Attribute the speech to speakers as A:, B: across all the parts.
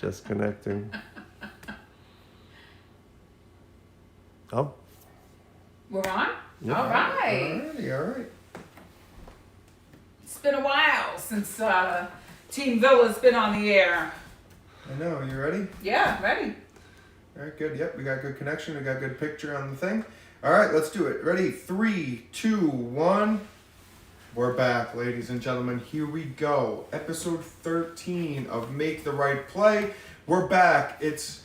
A: Just connecting. Oh.
B: We're on?
A: Yeah.
B: All right.
A: All right.
B: It's been a while since Team Villa's been on the air.
A: I know. You ready?
B: Yeah, ready.
A: All right, good. Yep, we got good connection. We got good picture on the thing. All right, let's do it. Ready? 3, 2, 1. We're back, ladies and gentlemen. Here we go. Episode 13 of Make the Right Play. We're back. It's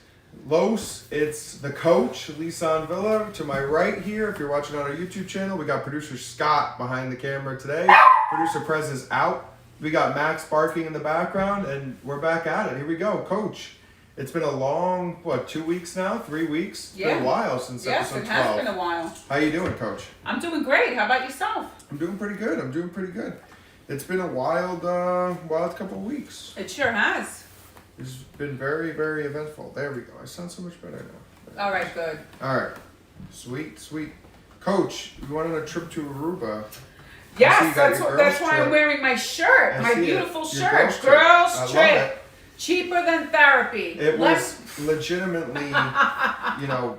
A: Los. It's the coach, Lisan Villa. To my right here, if you're watching on our YouTube channel, we got producer Scott behind the camera today. Producer Prez is out. We got Max barking in the background, and we're back at it. Here we go, Coach. It's been a long, 2 weeks now? 3 weeks? It's been a while since episode 12.
B: Yes, it has been a while.
A: How you doing, Coach?
B: I'm doing great. How about yourself?
A: I'm doing pretty good. It's been a wild couple of weeks.
B: It sure has.
A: It's been very, very eventful. There we go. I sound so much better now.
B: All right, good.
A: All right. Sweet. Coach, we went on a trip to Aruba.
B: Yes, that's why I'm wearing my shirt, my beautiful shirt. Girls trip. Cheaper than therapy.
A: It was legitimately,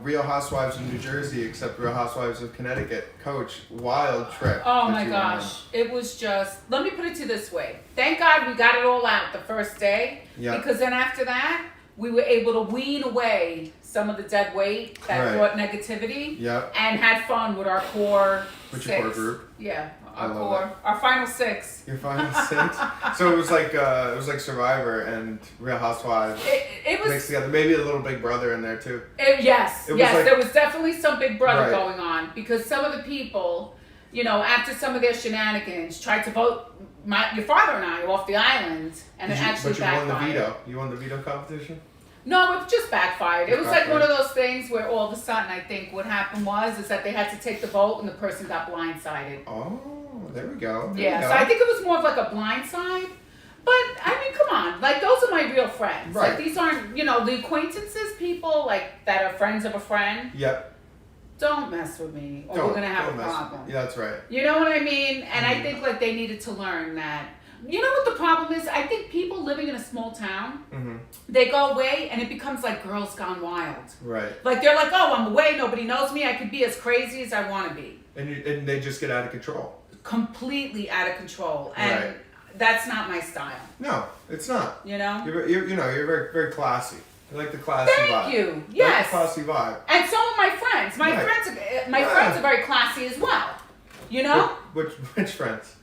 A: Real Housewives of New Jersey, except Real Housewives of Connecticut. Coach, wild trip.
B: Oh my gosh. It was just, let me put it to you this way. Thank God we got it all out the first day.
A: Yep.
B: Because then after that, we were able to wean away some of the dead weight that brought negativity.
A: Yep.
B: And had fun with our core
A: What's
B: six.
A: your core group?
B: Yeah. Our core. Our final six.
A: Your final six? So it was like Survivor and Real Housewives.
B: It was
A: mixed together. Maybe a little Big Brother in there too.
B: Yes. There was definitely some Big Brother going on because some of the people, after some of their shenanigans, tried to vote your father and I off the island, and it actually backfired.
A: Won the veto. You won the veto competition?
B: No, it just backfired. It was like one of those things where all of a sudden, I think what happened is that they had to take the vote and the person got blindsided.
A: Oh, there we go.
B: So I think it was more of like a blindside. But, I mean, come on. Like, those are my real friends.
A: Right.
B: Like, these aren't, the acquaintances, people, like, that are friends of a friend.
A: Yep.
B: Don't mess with me or we're going to have a problem.
A: Yeah, that's right.
B: You know what I mean? And I think, like, they needed to learn that. You know what the problem is? I think people living in a small town, they go away and it becomes like Girls Gone Wild.
A: Right.
B: Like they're like, oh, I'm away, nobody knows me, I could be as crazy as I want to be.
A: And they just get out of control.
B: Completely out of control. And that's not my style.
A: No, it's not.
B: You know?
A: You're very, very classy. You like the classy vibe.
B: Thank you. Yes.
A: Like the classy vibe.
B: And so are my friends. My friends are very classy as well. You know?
A: Which friends?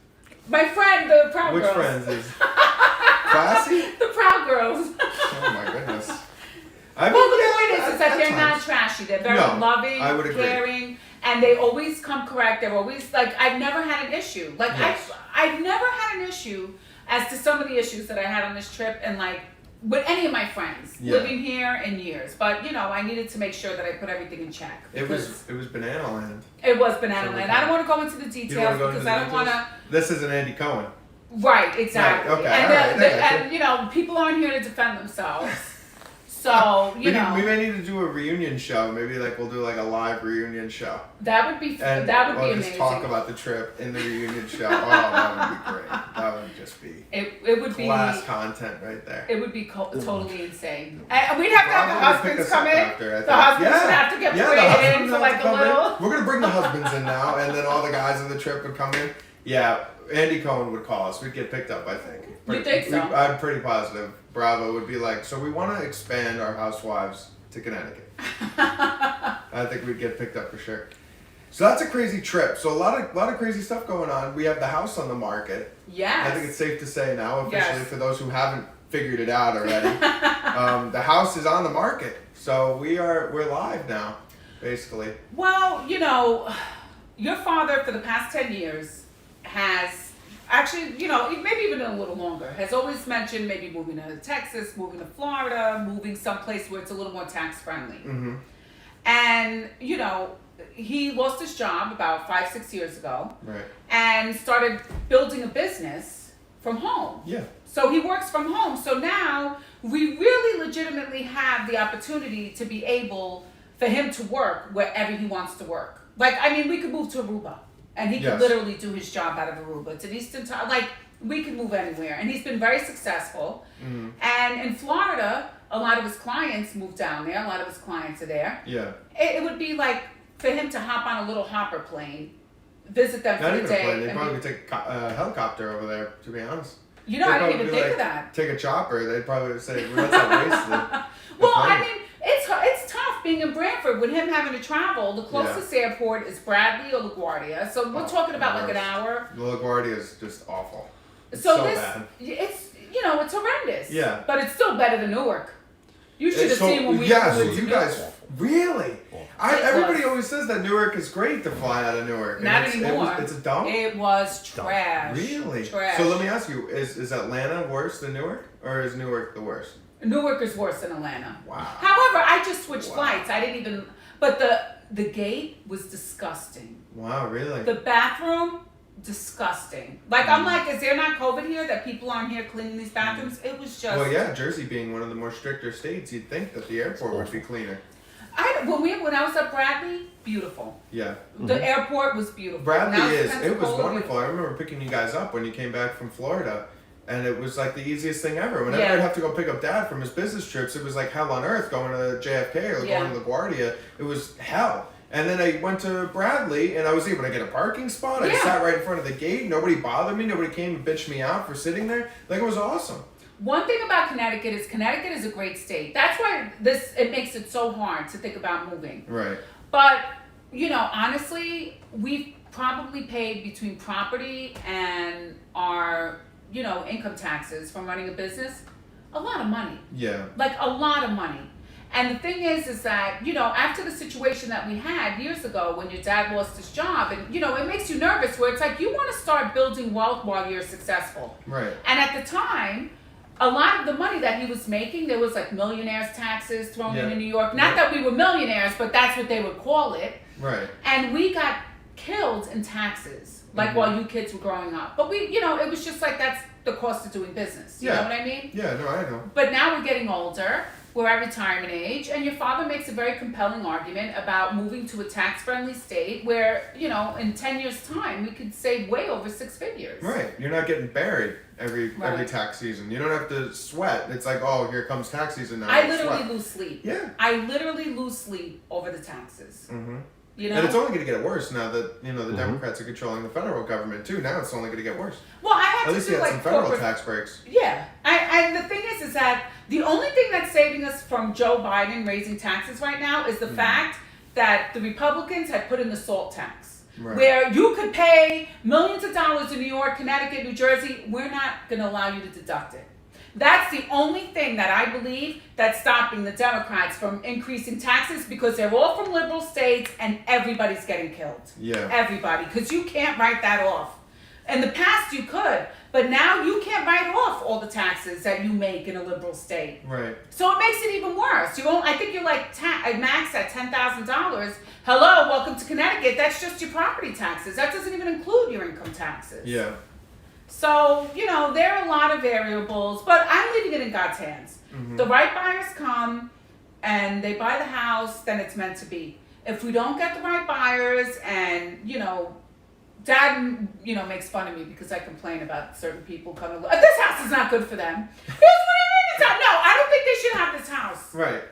B: My friend, the Proud Girls.
A: Which friends is classy?
B: The Proud Girls.
A: Oh my goodness.
B: The point is that they're not trashy. They're very loving, caring, and they always come correct. They're always like, I've never had an issue. Like I've never had an issue as to some of the issues that I had on this trip, and like with any of my friends living here in years. But I needed to make sure that I put everything in check.
A: It was banana land.
B: It was banana land. I don't want to go into the details because I don't want to.
A: This isn't Andy Cohen.
B: Right, exactly.
A: Right, okay,
B: and people aren't here to defend themselves. So,
A: we may need to do a reunion show. Maybe we'll do a live reunion show.
B: That would be
A: amazing.
B: Just
A: talk about the trip in the reunion show. Oh, that would be great. That would just be
B: it would be
A: class content right there.
B: It would be totally insane. And we'd have to have the husbands come in. The husbands would have to get paraded in for a little.
A: We're gonna bring the husbands in now, and then all the guys on the trip would come in. Yeah, Andy Cohen would call us. We'd get picked up, I think.
B: You think so?
A: I'm pretty positive. Bravo would be like, so we want to expand our housewives to Connecticut. I think we'd get picked up for sure. So that's a crazy trip. So a lot of crazy stuff going on. We have the house on the market.
B: Yes.
A: I think it's safe to say now, officially, for those who haven't figured it out already. The house is on the market. So we're live now, basically.
B: Well, your father for the past 10 years has actually, maybe even a little longer, has always mentioned maybe moving to Texas, moving to Florida, moving someplace where it's a little more tax friendly.
A: Mm-hmm.
B: And, he lost his job about 5-6 years ago.
A: Right.
B: And started building a business from home.
A: Yeah.
B: So he works from home. So now we really legitimately have the opportunity to be able for him to work wherever he wants to work. We could move to Aruba. And he could literally do his job out of Aruba. It's an Eastern time. We could move anywhere. And he's been very successful. Mm-hmm. And in Florida, a lot of his clients move down there. A lot of his clients are there.
A: Yeah.
B: It would be like for him to hop on a little hopper plane, visit them for the day.
A: Plane. They probably could take a helicopter over there, to be honest.
B: You know, I didn't even think of that.
A: Take a chopper. They'd probably say, well, that's not wasted.
B: Well, I mean, it's tough being in Brantford with him having to travel. The closest airport is Bradley or LaGuardia. So we're talking about like an hour.
A: LaGuardia is just awful. It's
B: so
A: bad.
B: It's, you know, it's horrendous.
A: Yeah.
B: But it's still better than Newark. You should have seen when we
A: so
B: flew
A: you guys, really? Everybody always says that Newark is great to fly out of Newark.
B: Not anymore.
A: It's a dump?
B: It was trash.
A: Really?
B: Trash.
A: So let me ask you, is Atlanta worse than Newark? Or is Newark the worst?
B: Newark is worse than Atlanta.
A: Wow.
B: However, I just switched flights. I didn't even, but the gate was disgusting.
A: Wow, really?
B: The bathroom, disgusting. Like, I'm like, is there not COVID here that people aren't here cleaning these bathrooms? It was just...
A: Well, yeah, Jersey being one of the more stricter states, you'd think that the airport would be cleaner.
B: When I was at Bradley, beautiful.
A: Yeah.
B: The airport was beautiful.
A: Bradley is. It was wonderful. I remember picking you guys up when you came back from Florida. And it was like the easiest thing ever. Whenever I'd have to go pick up Dad from his business trips, it was like hell on earth going to JFK or going to LaGuardia. It was hell. And then I went to Bradley and I was able to get a parking spot. I sat right in front of the gate. Nobody bothered me. Nobody came and bitched me out for sitting there. Like, it was awesome.
B: One thing about Connecticut is a great state. That's why it makes it so hard to think about moving.
A: Right.
B: But, you know, honestly, we've probably paid between property and our, you know, income taxes from running a business, a lot of money.
A: Yeah.
B: Like a lot of money. And the thing is that, you know, after the situation that we had years ago when your dad lost his job, and, you know, it makes you nervous where it's like you want to start building wealth while you're successful.
A: Right.
B: And at the time, a lot of the money that he was making, there was like millionaires taxes thrown in New York. Not that we were millionaires, but that's what they would call it.
A: Right.
B: And we got killed in taxes, like while you kids were growing up. But we, you know, it was just like that's the cost of doing business. You know what I mean?
A: Yeah, no, I know.
B: But now we're getting older. We're at retirement age, and your father makes a very compelling argument about moving to a tax-friendly state where, you know, in 10 years' time, we could save way over 6 figures.
A: Right. You're not getting buried every tax season. You don't have to sweat. It's like, oh, here comes tax season now.
B: I literally lose sleep.
A: Yeah.
B: I literally lose sleep over the taxes.
A: Mm-hmm.
B: You know?
A: And it's only going to get worse now that, you know, the Democrats are controlling the federal government, too. Now it's only going to get worse.
B: Well, I had
A: At least you had some federal tax breaks.
B: Yeah. And the thing is that the only thing that's saving us from Joe Biden raising taxes right now is the fact that the Republicans had put in the SALT tax. Right. Where you could pay millions of dollars in New York, Connecticut, New Jersey. We're not going to allow you to deduct it. That's the only thing that I believe that's stopping the Democrats from increasing taxes, because they're all from liberal states and everybody's getting killed.
A: Yeah.
B: Everybody. Because you can't write that off. In the past you could, but now you can't write off all the taxes that you make in a liberal state.
A: Right.
B: So it makes it even worse. I think you're like max at $10,000. Hello, welcome to Connecticut. That's just your property taxes. That doesn't even include your income taxes.
A: Yeah.
B: So, you know, there are a lot of variables, but I'm leaving it in God's hands.
A: Mm-hmm.
B: The right buyers come and they buy the house, then it's meant to be. If we don't get the right buyers and, you know, Dad, you know, makes fun of me because I complain about certain people coming. This house is not good for them. Here's what I mean. It's not. No, I don't think they should have this house.
A: Right.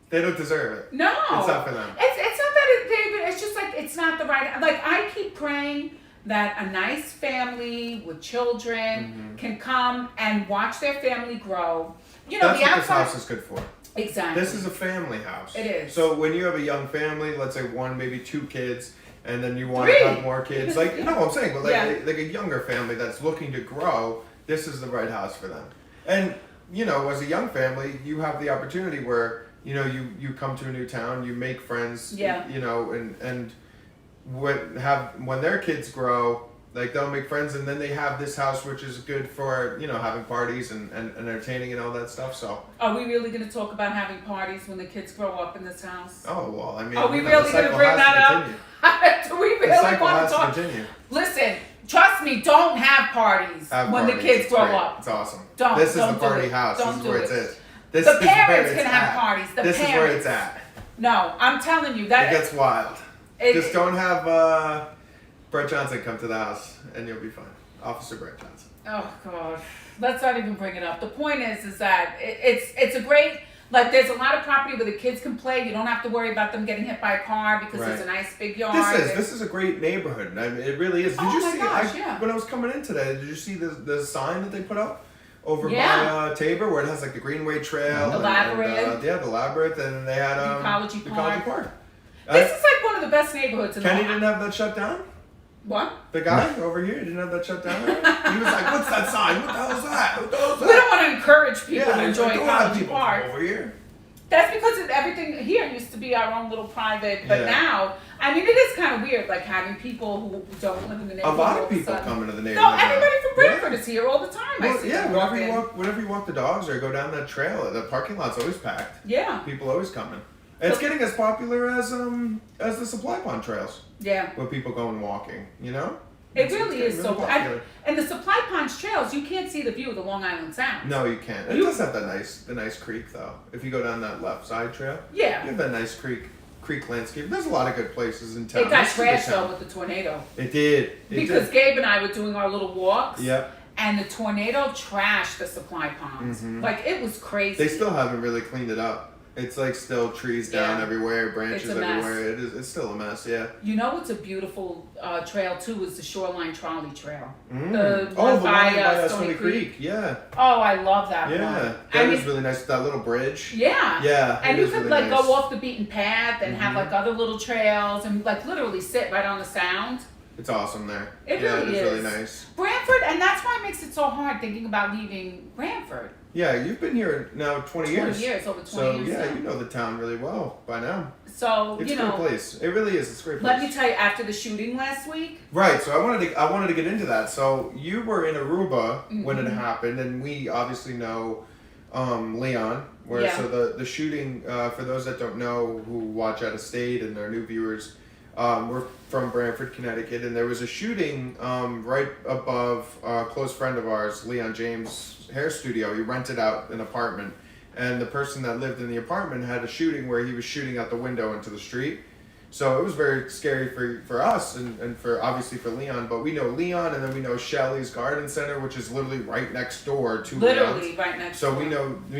A: They don't deserve it.
B: No.
A: It's not for them.
B: It's not that it's just like it's not the right. Like, I keep praying that a nice family with children can come and watch their family grow. You know,
A: that's what this house is good for.
B: Exactly.
A: This is a family house.
B: It is.
A: So when you have a young family, let's say 1, maybe 2 kids, and then you want to have more kids, like, no, I'm saying, but like a younger family that's looking to grow, this is the right house for them. And, you know, as a young family, you have the opportunity where, you know, you come to a new town, you make friends, you know, and when their kids grow, like, they'll make friends, and then they have this house, which is good for, you know, having parties and entertaining and all that stuff. So,
B: are we really going to talk about having parties when the kids grow up in this house?
A: Oh, well, I mean,
B: are we really going to bring that up? Do we really want to talk? Listen, trust me, don't have parties when the kids grow up.
A: It's awesome.
B: Don't.
A: This is
B: the
A: party house. This is where it's at.
B: The parents can have parties.
A: This is where it's at.
B: No, I'm telling you that
A: it gets wild. Just don't have Brett Johnson come to the house, and you'll be fine. Officer Brett Johnson.
B: Oh God, let's not even bring it up. The point is that it's a great. Like, there's a lot of property where the kids can play. You don't have to worry about them getting hit by a car because there's a nice big yard.
A: This is a great neighborhood. I mean, it really is. Did you see? When I was coming in today, did you see the sign that they put up over by Tabor, where it has like the Greenway Trail,
B: the Labyrinth,
A: the Labyrinth, and they had
B: the Ecology
A: Park.
B: This is like one of the best neighborhoods in
A: Kenny didn't have that shut down.
B: What?
A: The guy over here didn't have that shut down. He was like, "What's that sign? What the hell is that? What the hell is that?"
B: We don't want to encourage people to enjoy Ecology Park
A: over here.
B: That's because everything here used to be our own little private, but now, I mean, it is kind of weird, like having people who don't live in the neighborhood.
A: A lot of people come into the neighborhood.
B: No, everybody from Brantford is here all the time.
A: Well, whenever you walk the dogs or go down that trail, the parking lot's always packed.
B: Yeah.
A: People always coming. And it's getting as popular as the Supply Pond trails.
B: Yeah.
A: Where people go and walking, you know?
B: It really is so popular. And the Supply Ponds trails, you can't see the view of the Long Island Sound.
A: No, you can't. It does have the nice creek though. If you go down that left side trail, you have that nice creek landscape. There's a lot of good places in town.
B: It got trashed though with the tornado.
A: It did.
B: Because Gabe and I were doing our little walks.
A: Yep.
B: And the tornado trashed the Supply Ponds. Mm-hmm. Like, it was crazy.
A: They still haven't really cleaned it up. It's like still trees down everywhere, branches everywhere. It's still a mess, yeah.
B: You know what's a beautiful trail too is the Shoreline Trolley Trail.
A: The one by Stony Creek. Yeah.
B: Oh, I love that one.
A: Yeah, that is really nice. That little bridge.
B: Yeah.
A: Yeah.
B: And you could really go off the beaten path and have like other little trails and like literally sit right on the Sound.
A: It's awesome there.
B: It really is.
A: It's really nice.
B: Brantford, and that's why it makes it so hard thinking about leaving Brantford.
A: Yeah, you've been here now 20 years.
B: Over 20 years.
A: So, yeah, you know the town really well by now.
B: So,
A: it's a great place. It really is. It's a great place.
B: Let me tell you, after the shooting last week.
A: Right, so I wanted to get into that. So, you were in Aruba when it happened, and we obviously know Leon. So, the shooting, for those that don't know, who watch out of state and our new viewers, we're from Brantford, Connecticut, and there was a shooting right above a close friend of ours, Leon James' hair studio. He rented out an apartment, and the person that lived in the apartment had a shooting where he was shooting out the window into the street. So it was very scary for us and for obviously for Leon, but we know Leon, and then we know Shelley's Garden Center, which is literally right next door to
B: Literally right next door.
A: So we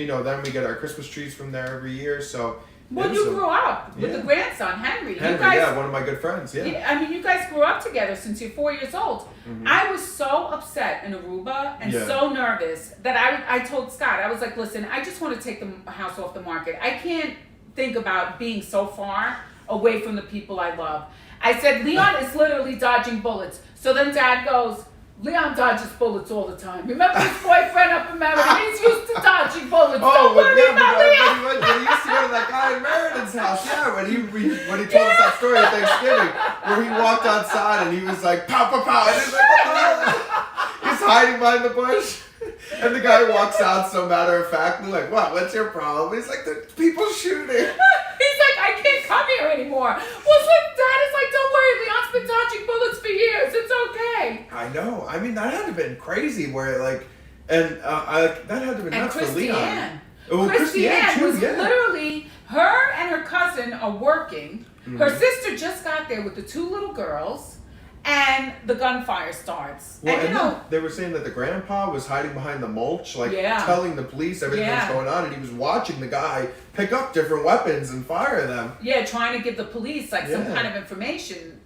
A: know them. We get our Christmas trees from there every year. So.
B: Well, you grew up with the grandson, Henry.
A: You guys, one of my good friends,
B: I mean, you guys grew up together since you're 4 years old. Mm-hmm. I was so upset in Aruba and so nervous that I told Scott, I was like, listen, I just want to take the house off the market. I can't think about being so far away from the people I love. I said, Leon is literally dodging bullets. So then Dad goes, Leon dodges bullets all the time. Remember his boyfriend up in Meriden? He's used to dodging bullets. Don't worry about Leon.
A: But he used to go to that guy in Meriden's house. Yeah, when he told us that story at Thanksgiving, where he walked outside and he was like, pow, pow, pow. And he's like, oh. He's hiding behind the bush. And the guy walks out so matter of factly, like, what? What's your problem? He's like, the people shooting.
B: He's like, I can't come here anymore. Well, it's like, Dad is like, don't worry, Leon's been dodging bullets for years. It's okay.
A: I know. I mean, that had to have been crazy where, like, and that had to have been nuts for Leon.
B: Oh, Christiane was literally, her and her cousin are working. Mm-hmm. Her sister just got there with the two little girls. And the gunfire starts.
A: Well,
B: and
A: they were saying that the grandpa was hiding behind the mulch, like telling the police everything that's going on, and he was watching the guy pick up different weapons and fire them.
B: Yeah, trying to give the police some kind of information.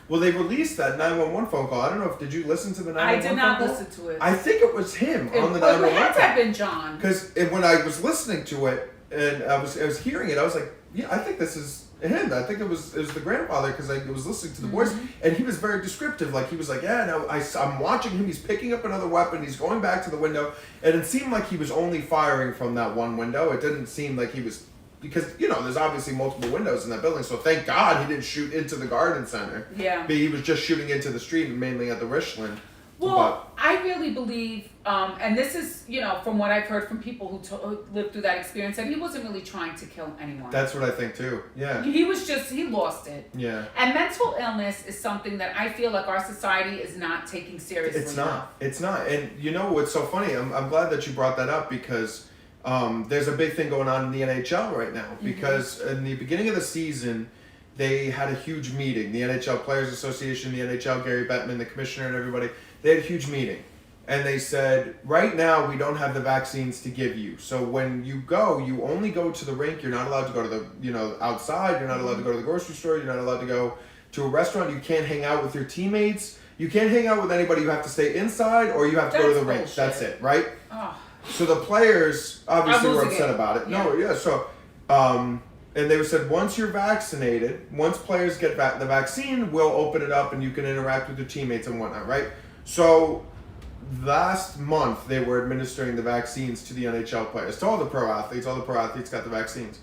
A: Well, they released that 911 phone call. I don't know did you listen to the 911 phone call?
B: I did not listen to it.
A: I think it was him on the 911 call.
B: It had to have been John.
A: Because when I was listening to it and I was hearing it, I was like, yeah, I think this is him. I think it was the grandfather because I was listening to the voice, and he was very descriptive. Like he was like, yeah, no, I'm watching him. He's picking up another weapon. He's going back to the window, and it seemed like he was only firing from that one window. It didn't seem like he was because there's obviously multiple windows in that building. So thank God he didn't shoot into the garden center.
B: Yeah,
A: but he was just shooting into the street and mainly at the Richland.
B: Well, I really believe, and this is, from what I've heard from people who lived through that experience, that he wasn't really trying to kill anyone.
A: That's what I think too, yeah.
B: He lost it.
A: Yeah.
B: And mental illness is something that I feel like our society is not taking seriously.
A: It's not. And you know what's so funny? I'm glad that you brought that up because there's a big thing going on in the NHL right now. Because in the beginning of the season, they had a huge meeting. The NHL Players Association, the NHL, Gary Bettman, the commissioner and everybody, they had a huge meeting. and they said, right now we don't have the vaccines to give you. So when you go, you only go to the rink. You're not allowed to go to the, outside. You're not allowed to go to the grocery store. You're not allowed to go to a restaurant. You can't hang out with your teammates. You can't hang out with anybody. You have to stay inside, or you have to go to the rink. That's it, right?
B: Oh.
A: So the players obviously were upset about it. Yeah. No, yeah. So, and they said once you're vaccinated, once players get the vaccine, we'll open it up and you can interact with your teammates and whatnot, right? So last month they were administering the vaccines to the NHL players, to all the pro athletes. All the pro athletes got the vaccines.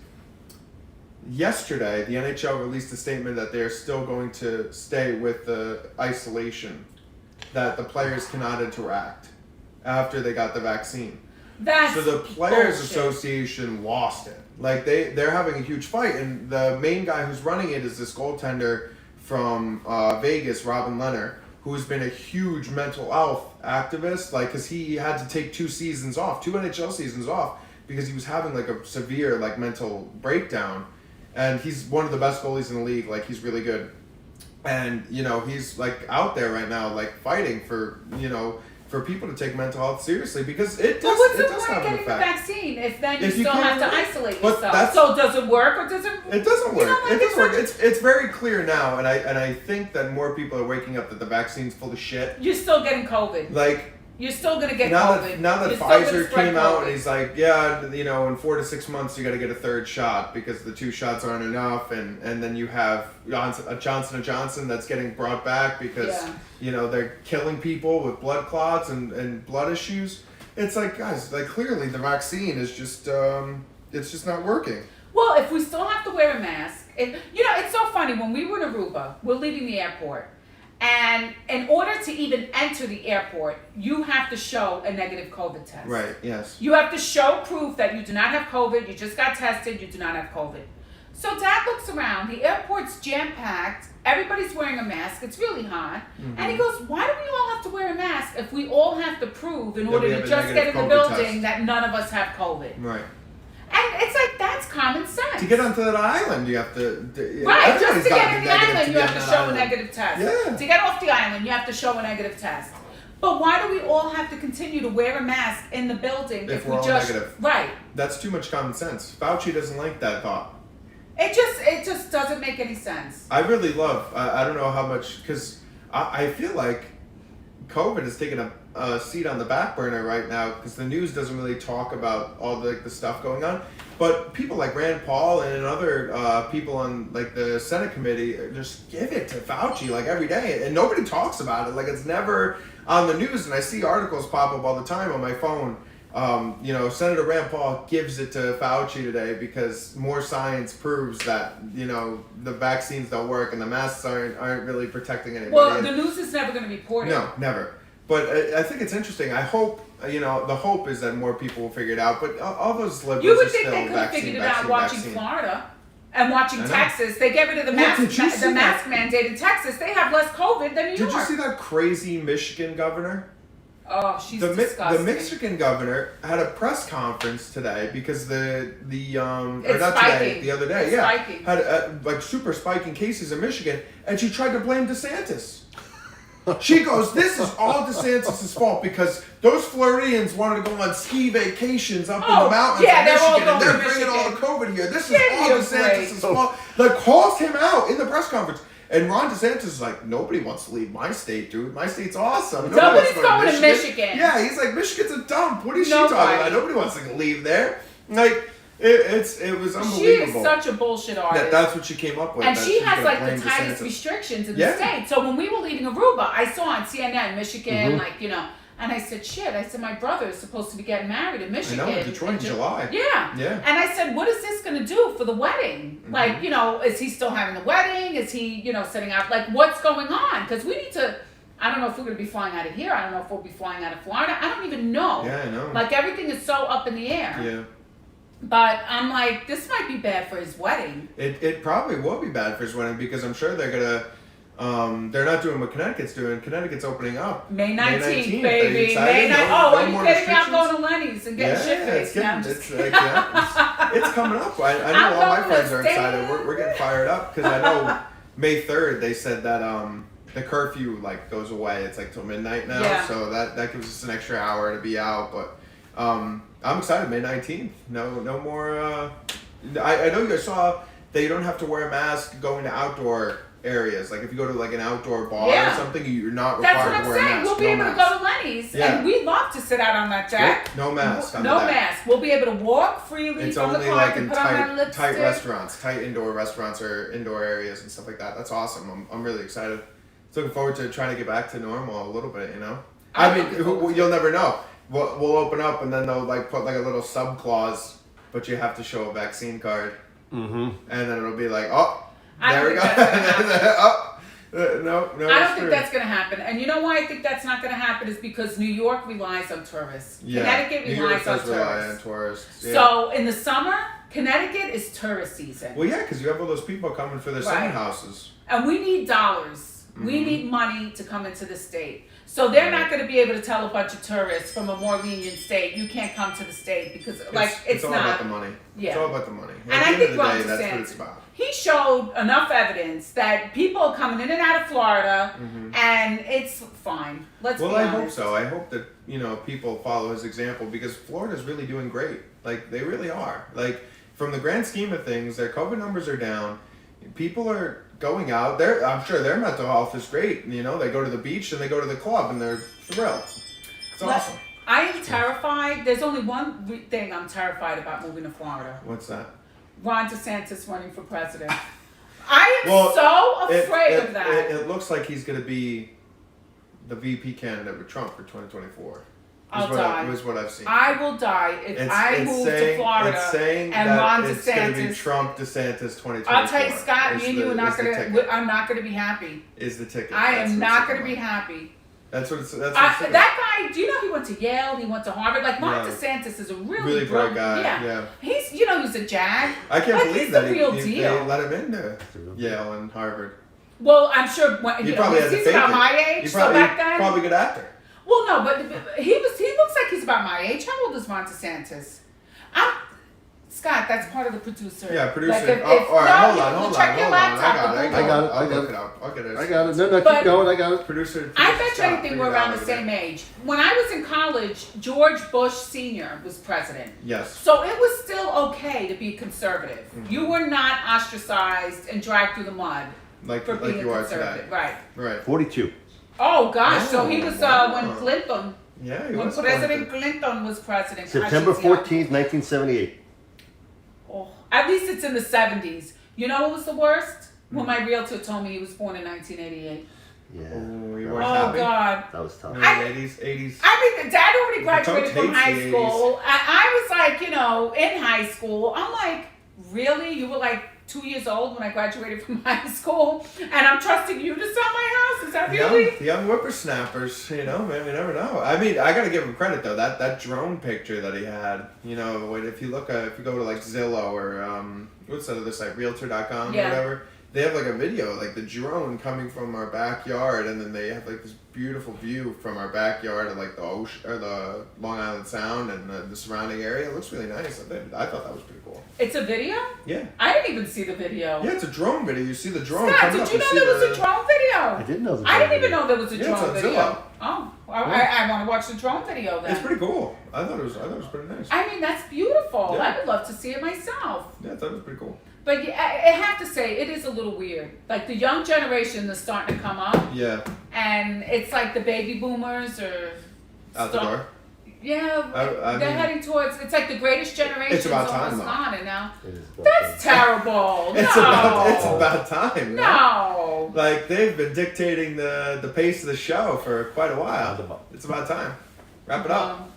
A: Yesterday, the NHL released a statement that they're still going to stay with the isolation, that the players cannot interact after they got the vaccine. So the Players Association lost it. Like they're having a huge fight, and the main guy who's running it is this goaltender from Vegas, Robin Lehner, who's been a huge mental health activist. Like, cause he had to take 2 seasons off, 2 NHL seasons off, because he was having like a severe like mental breakdown. And he's one of the best goalies in the league. Like, he's really good, and he's like out there right now, like fighting for for people to take mental health seriously, because it does.
B: What's
A: the
B: point of getting the vaccine if then you
A: still
B: have to isolate yourself? So does it work or does it?
A: It doesn't work. It doesn't work. It's very clear now, and I think that more people are waking up that the vaccine's full of shit.
B: You're still getting COVID.
A: Like,
B: you're still gonna get COVID.
A: Now that Pfizer came out and he's like, yeah, in 4 to 6 months you got to get a 3rd shot because the 2 shots aren't enough, and then you have Johnson & Johnson that's getting brought back because they're killing people with blood clots and blood issues. It's like, guys, like clearly the vaccine is just it's just not working.
B: Well, if we still have to wear a mask, it's so funny, when we were in Aruba, we're leaving the airport. And in order to even enter the airport, you have to show a negative COVID test.
A: Right, yes.
B: You have to show proof that you do not have COVID, you just got tested, you do not have COVID. So Dad looks around, the airport's jam-packed, everybody's wearing a mask, it's really hot. Mm-hmm. And he goes, why do we all have to wear a mask if we all have to prove in order to just get in the building that none of us have COVID?
A: Right.
B: And it's like, that's common sense.
A: To get onto that island, you have to...
B: Right, just to get in the island, you have to show a negative test.
A: Yeah.
B: To get off the island, you have to show a negative test. But why do we all have to continue to wear a mask in the building
A: if we're all negative?
B: Right.
A: That's too much common sense. Fauci doesn't like that thought.
B: It just doesn't make any sense.
A: I really love... I don't know how much... Because I feel like COVID has taken a seat on the back burner right now, because the news doesn't really talk about all the stuff going on. But people like Rand Paul and other people on like the Senate committee just give it to Fauci like every day, and nobody talks about it. Like, it's never on the news, and I see articles pop up all the time on my phone. Senator Rand Paul gives it to Fauci today because more science proves that the vaccines don't work and the masks aren't really protecting anybody.
B: Well, the news is never going to be reported.
A: No, never. But I think it's interesting. I hope, the hope is that more people will figure it out. But all those liberals
B: you would
A: are
B: think
A: still
B: they could have figured it out watching
A: vaccine.
B: Florida and watching Texas. They get rid of the mask mandate in Texas. They have less COVID than New York.
A: Did you see that crazy Michigan governor?
B: Oh, she's disgusting.
A: The Michigan governor had a press conference today because the other day,
B: spiking.
A: Had super spiking cases in Michigan, and she tried to blame DeSantis. She goes, this is all DeSantis' fault because those Floridians wanted to go on ski vacations up in the mountains of Michigan, and they're bringing all the COVID here. This is all DeSantis' fault. Like, calls him out in the press conference. And Ron DeSantis is like, nobody wants to leave my state, dude. My state's awesome.
B: Nobody's going to Michigan.
A: Yeah, he's like, Michigan's a dump. What is she talking about? Nobody wants to leave there. Like, it was unbelievable.
B: She is such a bullshit artist.
A: That's what she came up with.
B: And she has like the tightest restrictions in the state. So when we were leaving Aruba, I saw on CNN, Michigan, and I said, shit, my brother is supposed to be getting married in Michigan.
A: I know, in Detroit in July.
B: Yeah. And I said, what is this going to do for the wedding? Mm-hmm. Like, is he still having the wedding? Is he, setting out, like, what's going on? Because we need to, I don't know if we're going to be flying out of here. I don't know if we'll be flying out of Florida. I don't even know.
A: Yeah, I know.
B: Like, everything is so up in the air.
A: Yeah.
B: But I'm like, this might be bad for his wedding.
A: It probably will be bad for his wedding because I'm sure they're going to, they're not doing what Connecticut's doing. Connecticut's opening up.
B: May 19th, baby. May 19th. Oh, are you kidding me? I'm going to Lenny's and getting shit-faced.
A: It's coming up. I know all my friends are excited. We're getting fired up because I know May 3rd they said that the curfew like goes away. It's like till midnight now,
B: Yeah.
A: so that gives us an extra hour to be out. But I'm excited. May 19th. No more. I know you guys saw that you don't have to wear a mask going to outdoor areas. Like if you go to like an outdoor bar or something, you're not required to wear a mask.
B: That's what I'm saying. We'll be able to go to Lenny's, and we love to sit out on that deck.
A: No mask.
B: No mask. We'll be able to walk freely
A: it's
B: from the
A: only
B: car.
A: like in
B: put on our lipstick.
A: tight restaurants, tight indoor restaurants or indoor areas and stuff like that. That's awesome. I'm really excited. Looking forward to trying to get back to normal a little bit. You know. I mean, you'll never know. We'll open up and then they'll like put like a little sub clause, but you have to show a vaccine card.
C: Mm-hmm.
A: And then it'll be like, oh, there we go. No,
B: I don't think that's going to happen. And you know why I think that's not going to happen is because New York relies on tourists.
A: Yeah.
B: Connecticut relies on
A: tourists. Yeah.
B: So in the summer, Connecticut is tourist season.
A: Well, yeah, because you have all those people coming for their summer houses.
B: And we need dollars. Mm-hmm. We need money to come into the state. So they're not going to be able to tell a bunch of tourists from a more lenient state, you can't come to the state because it's
A: all
B: not
A: about the money.
B: Yeah.
A: It's all about the money.
B: And I think Ron
A: that's what
B: DeSantis,
A: it's about.
B: he showed enough evidence that people are coming in and out of Florida, and it's fine. Let's be honest.
A: Well, I hope so. I hope that people follow his example because Florida's really doing great. Like they really are. Like from the grand scheme of things, their COVID numbers are down. People are going out there. I'm sure their mental health is great. They go to the beach and they go to the club and they're thrilled. It's awesome.
B: I am terrified. There's only one thing I'm terrified about moving to Florida.
A: What's that?
B: Ron DeSantis running for president. I am so afraid of that.
A: It looks like he's going to be the VP candidate with Trump for 2024.
B: I'll die.
A: Was what I've seen.
B: I will die if I move to Florida and Ron DeSantis.
A: It's going to be Trump DeSantis 2024.
B: I'll tell you, Scott, me and you are not going to. I'm not going to be happy.
A: Is the ticket?
B: I am not going to be happy.
A: That's what it's.
B: That guy. Do you know he went to Yale? He went to Harvard. Like Ron DeSantis is a really
A: bright guy.
B: Yeah. He's he's a jag.
A: I can't believe that
B: he's the real deal.
A: They let him into Yale and Harvard.
B: Well, I'm sure
A: he probably had to
B: he's
A: fake
B: about
A: it.
B: my age. So back then,
A: probably a good actor.
B: Well, no, but he looks like he's about my age. How old is Ron DeSantis? Scott, that's part of the producer.
A: Yeah, producer.
B: Like
A: all right, hold on.
B: Check your laptop.
A: I got it. I'll look it up. I'll get it.
C: I got it. No, keep going. I got it.
A: Producer.
B: I bet you anything we're around the same age. When I was in college, George Bush Sr. was president.
A: Yes.
B: So it was still okay to be conservative. Mm-hmm. You were not ostracized and dragged through the mud for being
A: you
B: conservative.
A: Are today. Right.
C: 42.
B: Oh gosh, so he was when Clinton.
A: Yeah, he
B: when
A: was
B: President Clinton was president.
C: September 14th, 1978.
B: Oh, at least it's in the 70s. You know what was the worst? When my realtor told me he was born in 1988.
C: Yeah.
A: Oh, you weren't happy?
B: God.
C: That was tough.
A: 80s.
B: I mean, Dad already graduated from high school. I was like, in high school. I'm like, really? You were like 2 years old when I graduated from high school, and I'm trusting you to sell my house? Is that really?
A: The young whippersnappers, man, we never know. I mean, I gotta give him credit though. That drone picture that he had, if you go to like Zillow or what's that other site, Realtor.com or whatever, they have like a video, like the drone coming from our backyard, and then they have like this beautiful view from our backyard of like the ocean or the Long Island Sound and the surrounding area. It looks really nice. I thought that was pretty cool.
B: It's a video?
A: Yeah.
B: I didn't even see the video.
A: Yeah, it's a drone video. You see the drone.
B: Scott, did you know there was a drone video?
C: I didn't know.
B: I didn't even know there was a drone video.
A: Zillow.
B: Oh, I want to watch the drone video then.
A: It's pretty cool. I thought it was pretty nice.
B: I mean, that's beautiful.
A: Yeah.
B: I would love to see it myself.
A: Yeah, I thought it was pretty cool.
B: But I have to say, it is a little weird. Like the young generation is starting to come up.
A: Yeah.
B: And it's like the baby boomers are
A: out the door.
B: Yeah,
A: I
B: they're
A: mean,
B: heading towards. It's like the greatest generation.
A: It's about time,
B: almost gone, and now
C: about
B: that's terrible.
A: It's about time.
B: No.
A: Like they've been dictating the pace of the show for quite a while. It's about time. Wrap it up.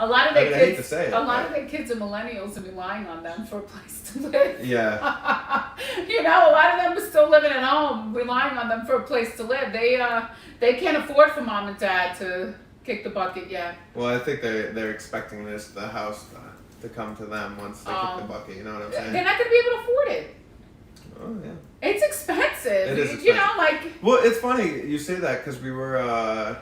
B: A lot of their kids.
A: I hate to say it,
B: a lot of their kids are millennials and relying on them for a place to live.
A: Yeah.
B: A lot of them are still living at home, relying on them for a place to live. They can't afford for mom and dad to kick the bucket yet.
A: Well, I think they're expecting the house to come to them once they kick the bucket. You know what I'm saying?
B: They're not going to be able to afford it.
A: Oh yeah.
B: It's expensive.
A: It is expensive. Well, it's funny you say that because we were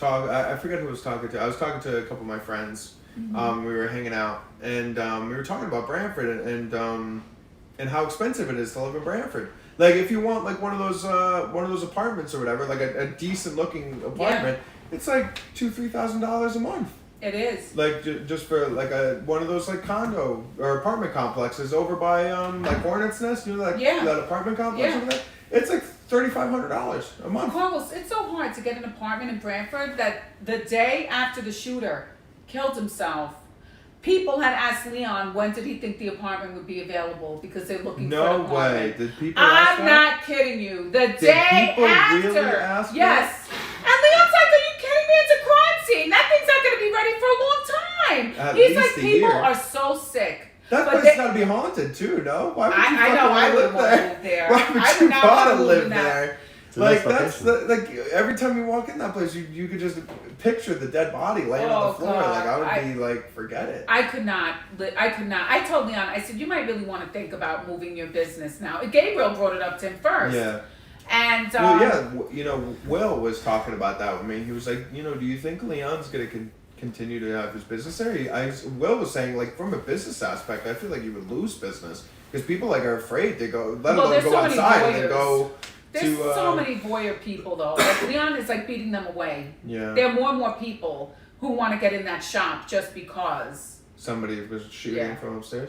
A: I forget who I was talking to. I was talking to a couple of my friends. Mm-hmm. We were hanging out and we were talking about Brantford and how expensive it is to live in Brantford. Like if you want like one of those apartments or whatever, like a decent looking apartment, it's like $2,000-$3,000 a month.
B: It is.
A: Like just for like one of those like condo or apartment complexes over by like Hornets Nest, you know, like that apartment complex over there. It's like $3,500 a month.
B: Carlos, it's so hard to get an apartment in Brantford that the day after the shooter killed himself, people had asked Leon when did he think the apartment would be available because they're looking for an apartment.
A: No way. Did people ask
B: I'm
A: that?
B: not kidding you. The
A: Did
B: day
A: people
B: after.
A: really ask
B: yes. And Leon's like, are you kidding me? It's a crime scene. That thing's not going to be ready for a long time. He's like, people are so sick.
A: That place got to be haunted too, no? Why would you
B: I
A: live there? Why would you want to live there? Like that's like every time you walk in that place, you could just picture the dead body laying on the floor.
B: God.
A: Like I would be like, forget it.
B: I could not. I told Leon, I said, you might really want to think about moving your business now. Gabriel brought it up to him first.
A: Yeah.
B: And
A: you know, Will was talking about that with me. He was like, you know, do you think Leon's gonna continue to have his business there? Will was saying like from a business aspect, I feel like you would lose business because people like are afraid to go, let alone go outside and then go.
B: There's so many voyeur people though. Like Leon is like beating them away.
A: Yeah.
B: There are more and more people who want to get in that shop just because
A: somebody was shooting from upstairs.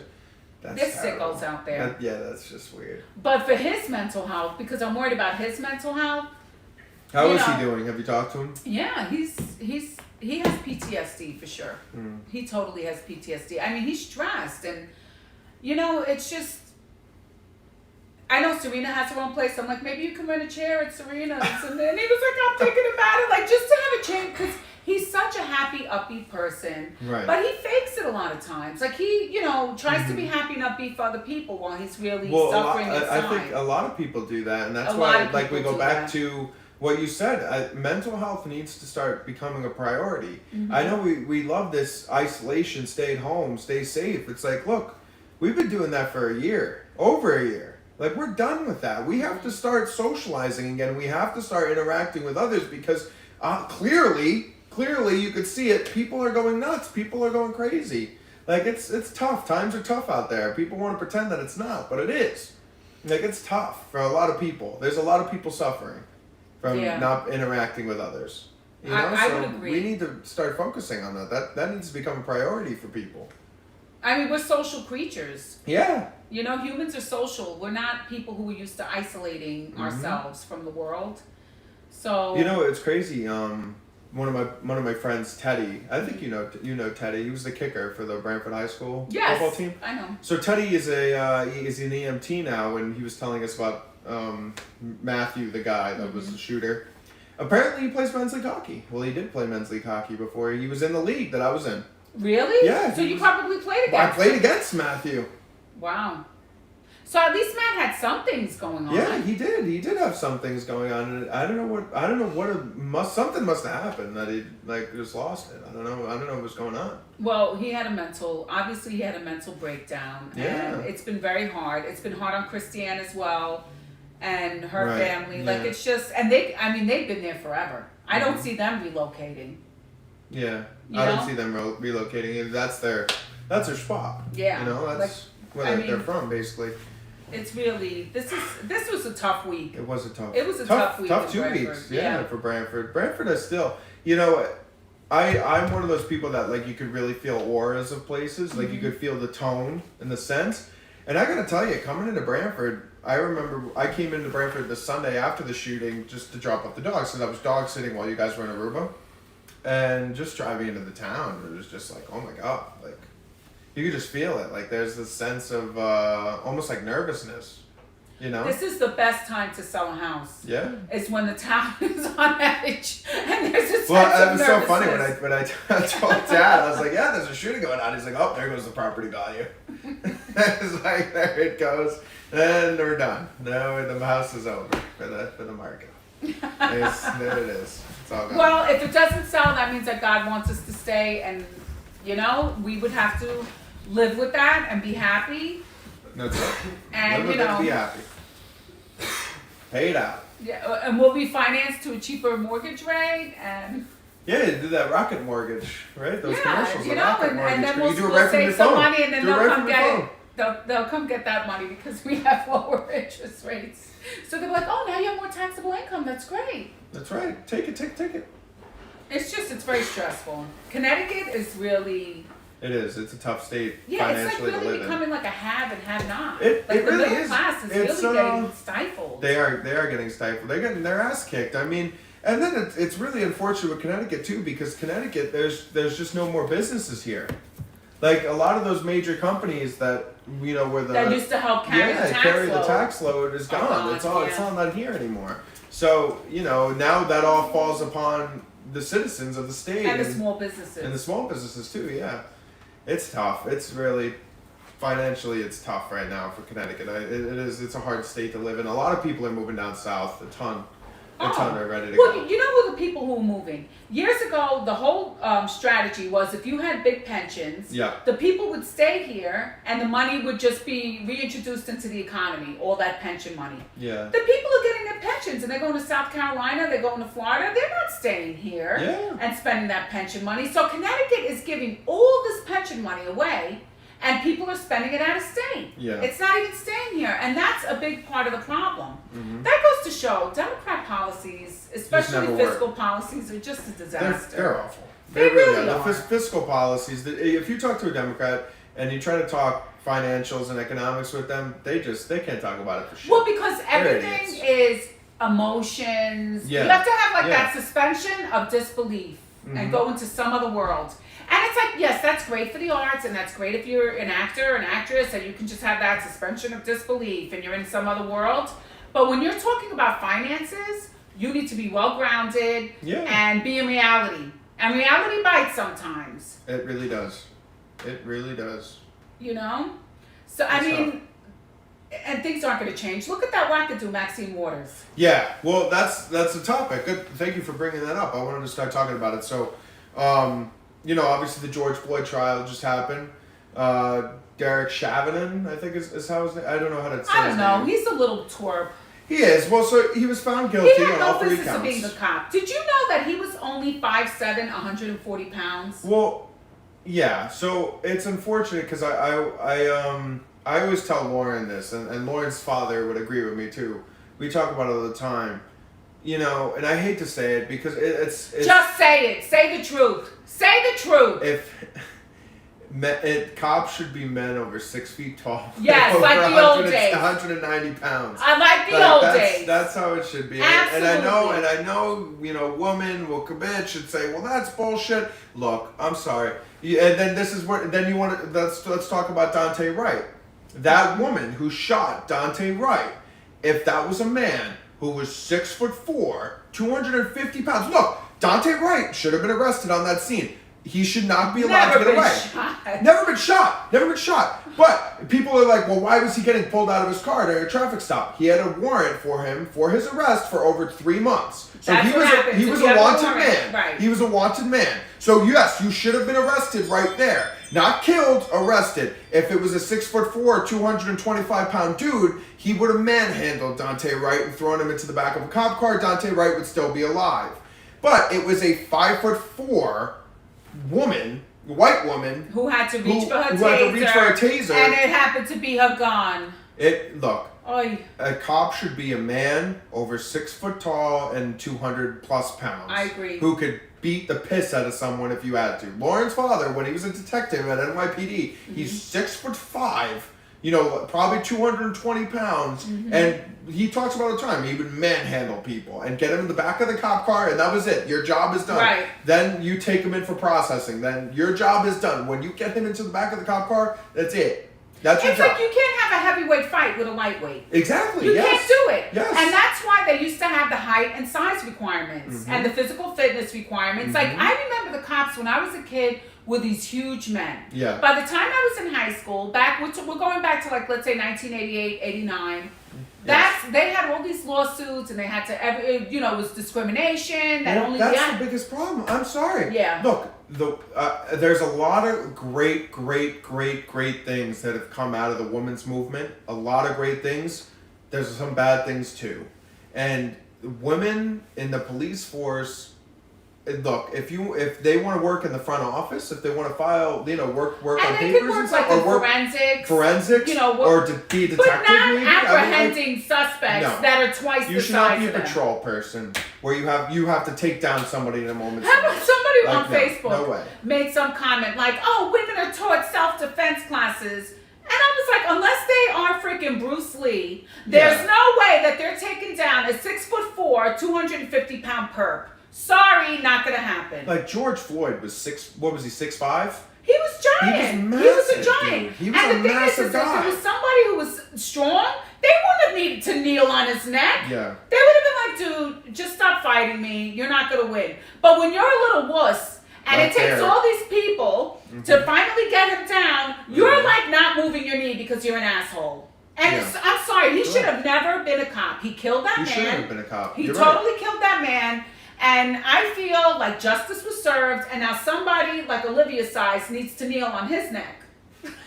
B: There's sickos out there.
A: That's just weird.
B: But for his mental health, because I'm worried about his mental health.
A: How is he doing? Have you talked to him?
B: Yeah, he has PTSD for sure. He totally has PTSD. I mean, he's stressed and you know, it's just I know Serena has her own place. I'm like, maybe you can rent a chair at Serena's. And then he was like, I'm thinking about it. Like, just to have a chair. Because he's such a happy, upbeat person.
A: Right.
B: But he fakes it a lot of times. Like, he, you know, tries to be happy and upbeat for other people while he's really suffering inside.
A: I think a lot of people do that. And that's why, like, we go back to what you said. Mental health needs to start becoming a priority. I know we love this isolation, stay at home, stay safe. It's like, look, we've been doing that for a year. Over a year. Like, we're done with that. We have to start socializing again. We have to start interacting with others because clearly you could see it. People are going nuts. People are going crazy. Like, it's tough. Times are tough out there. People want to pretend that it's not, but it is. Like, it's tough for a lot of people. There's a lot of people suffering from not interacting with others. You know?
B: I would agree.
A: We need to start focusing on that. That needs to become a priority for people.
B: I mean, we're social creatures.
A: Yeah.
B: You know, humans are social. We're not people who are used to isolating ourselves from the world. So
A: you know, it's crazy. One of my friends, Teddy. I think you know Teddy. He was the kicker for the Brantford High School football team.
B: I know.
A: So Teddy is an EMT now, and he was telling us about Matthew, the guy that was the shooter. Apparently, he plays men's league hockey. Well, he did play men's league hockey before. He was in the league that I was in.
B: Really?
A: Yeah.
B: So you probably played against
A: I played against Matthew.
B: Wow. So at least Matt had some things going on.
A: Yeah, he did. He did have some things going on, and I don't know what something must have happened that he like just lost it. I don't know what was going on.
B: Well, he had a mental breakdown, and it's been very hard. It's been hard on Christiane as well, and her family.
A: Yeah.
B: Like it's just, and they've been there forever. I don't see them relocating.
A: Yeah, I don't see them relocating. That's their spot.
B: Yeah,
A: you know that's where they're from, basically.
B: It's really this was a tough week.
A: It was a tough week. Tough 2 weeks. Yeah, for Brantford. Brantford is still, you know, I'm one of those people that like you could really feel auras of places. Like you could feel the tone and the sense. And I gotta tell you, coming into Brantford, I remember I came into Brantford the Sunday after the shooting just to drop off the dogs because I was dog sitting while you guys were in Aruba. And just driving into the town, it was just like, oh my God, like, you could just feel it. Like, there's this sense of almost like nervousness, you know?
B: This is the best time to sell a house.
A: Yeah.
B: It's when the town is on edge and there's a sense of nervousness.
A: Well, it was so funny when I told Dad, I was like, yeah, there's a shooting going on. He's like, oh, there goes the property value. It's like, there it goes. And we're done. Now the house is over for the market. There it is. It's all gone.
B: Well, if it doesn't sell, that means that God wants us to stay, and you know we would have to live with that and be happy.
A: That's it.
B: And
A: live with it and be happy. Pay it out.
B: Yeah, and we'll be financed to a cheaper mortgage rate, and
A: yeah, do that Rocket Mortgage, right? Those commercials.
B: You know, and then
A: you do it
B: we'll
A: right from
B: save
A: your
B: some
A: phone.
B: money, and then
A: do it
B: they'll
A: right
B: come
A: from your
B: get
A: phone.
B: it. They'll come get that money because we have lower interest rates. So they're like, oh, now you have more taxable income. That's great.
A: That's right. Take it.
B: It's very stressful. Connecticut is really...
A: It is. It's a tough state
B: Yeah, it's
A: financially
B: like
A: to
B: really
A: live
B: becoming like a have and have not.
A: It
B: Like the
A: really
B: middle
A: is.
B: class is
A: It's,
B: really getting stifled.
A: They are getting stifled. They're getting their ass kicked. I mean, and then it's really unfortunate with Connecticut too, because Connecticut there's just no more businesses here. Like a lot of those major companies that were
B: that used to help carry the tax load.
A: The tax load is gone. It's not here anymore. So now that all falls upon the citizens of the state
B: and the small businesses.
A: And the small businesses too. Yeah, it's tough. It's really financially it's tough right now for Connecticut. It is. It's a hard state to live in. A lot of people are moving down south. A ton are ready to go.
B: Well, you know who the people who are moving? Years ago, the whole strategy was if you had big pensions, the people would stay here and the money would just be reintroduced into the economy, all that pension money.
A: Yeah.
B: The people are getting their pensions and they're going to South Carolina, they're going to Florida, they're not staying here and spending that pension money. So Connecticut is giving all this pension money away and people are spending it out of state.
A: Yeah.
B: It's not even staying here. And that's a big part of the problem.
A: Mm-hmm.
B: That goes to show Democrat policies, especially fiscal policies, are just a disaster.
A: They're awful.
B: They really are.
A: The fiscal policies, if you talk to a Democrat and you try to talk financials and economics with them, they can't talk about it for shit.
B: Well, because everything is emotions.
A: Yeah.
B: You have to have that suspension of disbelief and go into some other world. And it's like, yes, that's great for the arts, and that's great if you're an actor or an actress, and you can just have that suspension of disbelief, and you're in some other world. But when you're talking about finances, you need to be well-grounded and be in reality. And reality bites sometimes.
A: It really does. It really does.
B: So, I mean, and things aren't going to change. Look at that wackadoo, Maxine Waters.
A: Yeah, well, that's a topic. Good. Thank you for bringing that up. I wanted to start talking about it. So, obviously the George Floyd trial just happened. Derek Chauvin, I think is how his name. I don't know how to say his name.
B: I don't know. He's a little twerp.
A: He is. Well, so he was found guilty on all 3 counts. He had no business of being
B: a cop. Did you know that he was only 5'7", 140 pounds?
A: Well, yeah. So it's unfortunate because I always tell Lauren this, and Lauren's father would agree with me too. We talk about it all the time. And I hate to say it because it's
B: just say it. Say the truth. Say the truth.
A: Cops should be men over 6 feet tall.
B: Yes, like the old days.
A: 190 pounds.
B: I like the old days.
A: That's how it should be.
B: Absolutely.
A: And I know, women will bitch and say, well, that's bullshit. Look, I'm sorry. And then this is what. Then you want to. Let's talk about Dante Wright. That woman who shot Dante Wright. If that was a man who was 6'4", 250 pounds. Look, Dante Wright should have been arrested on that scene. He should not be allowed to get away. Never been shot. But people are like, well, why was he getting pulled out of his car during a traffic stop? He had a warrant for him for his arrest for over 3 months. So he was a wanted man.
B: Right.
A: He was a wanted man. So yes, you should have been arrested right there. Not killed, arrested. If it was a 6'4", 225 pound dude, he would have manhandled Dante Wright and thrown him into the back of a cop car. Dante Wright would still be alive. But it was a 5'4" white woman,
B: who had to reach for her taser, and it happened to be her gun.
A: A cop should be a man over 6 foot tall and 200 plus pounds.
B: I agree.
A: Who could beat the piss out of someone if you had to. Lauren's father, when he was a detective at NYPD, he's 6'5", probably 220 pounds, and he talks about it all the time. He would manhandle people and get him in the back of the cop car, and that was it. Your job is done.
B: Right.
A: Then you take him in for processing. Then your job is done. When you get him into the back of the cop car, that's it. That's your job.
B: It's like you can't have a heavyweight fight with a lightweight.
A: Exactly.
B: You can't do it.
A: Yes.
B: And that's why they used to have the height and size requirements and the physical fitness requirements. Like I remember the cops when I was a kid were these huge men.
A: Yeah.
B: By the time I was in high school, we're going back to let's say 1988, 89. They had all these lawsuits and they had to it was discrimination.
A: That's the biggest problem. I'm sorry.
B: Yeah.
A: Look, there's a lot of great things that have come out of the women's movement. A lot of great things. There's some bad things too. And women in the police force look, if they want to work in the front office, if they want to file, work
B: and
A: on
B: they
A: papers
B: could work
A: and stuff,
B: like
A: or
B: in
A: work
B: forensics,
A: or to be a detective,
B: but not
A: maybe.
B: apprehending suspects that are twice
A: you
B: the
A: should not
B: size
A: be a
B: of them.
A: patrol person where you have to take down somebody in a moment's
B: How about
A: notice.
B: somebody
A: Like,
B: on
A: no,
B: Facebook
A: no way.
B: made some comment like, "Oh, women are taught self-defense classes," and I was like, unless they are freaking Bruce Lee, there's no way that they're taking down a 6'4", 250-pound perp. Sorry, not gonna happen.
A: Like George Floyd was 6'5"?
B: He was giant. He was a giant.
A: Dude. He was
B: and
A: a
B: the thing
A: massive
B: is
A: guy.
B: if it was somebody who was strong, they wouldn't have needed to kneel on his neck.
A: Yeah.
B: They would have been like, dude, just stop fighting me. You're not gonna win. But when you're a little wuss, and
A: Right
B: it takes
A: there.
B: all these people to finally get him down, you're like not moving your knee because you're an asshole. And I'm sorry, he should have never been a cop. He killed that man.
A: He shouldn't have been a cop.
B: He
A: You're
B: totally
A: right.
B: killed that man. And I feel like justice was served, and now somebody like Olivia Size needs to kneel on his neck.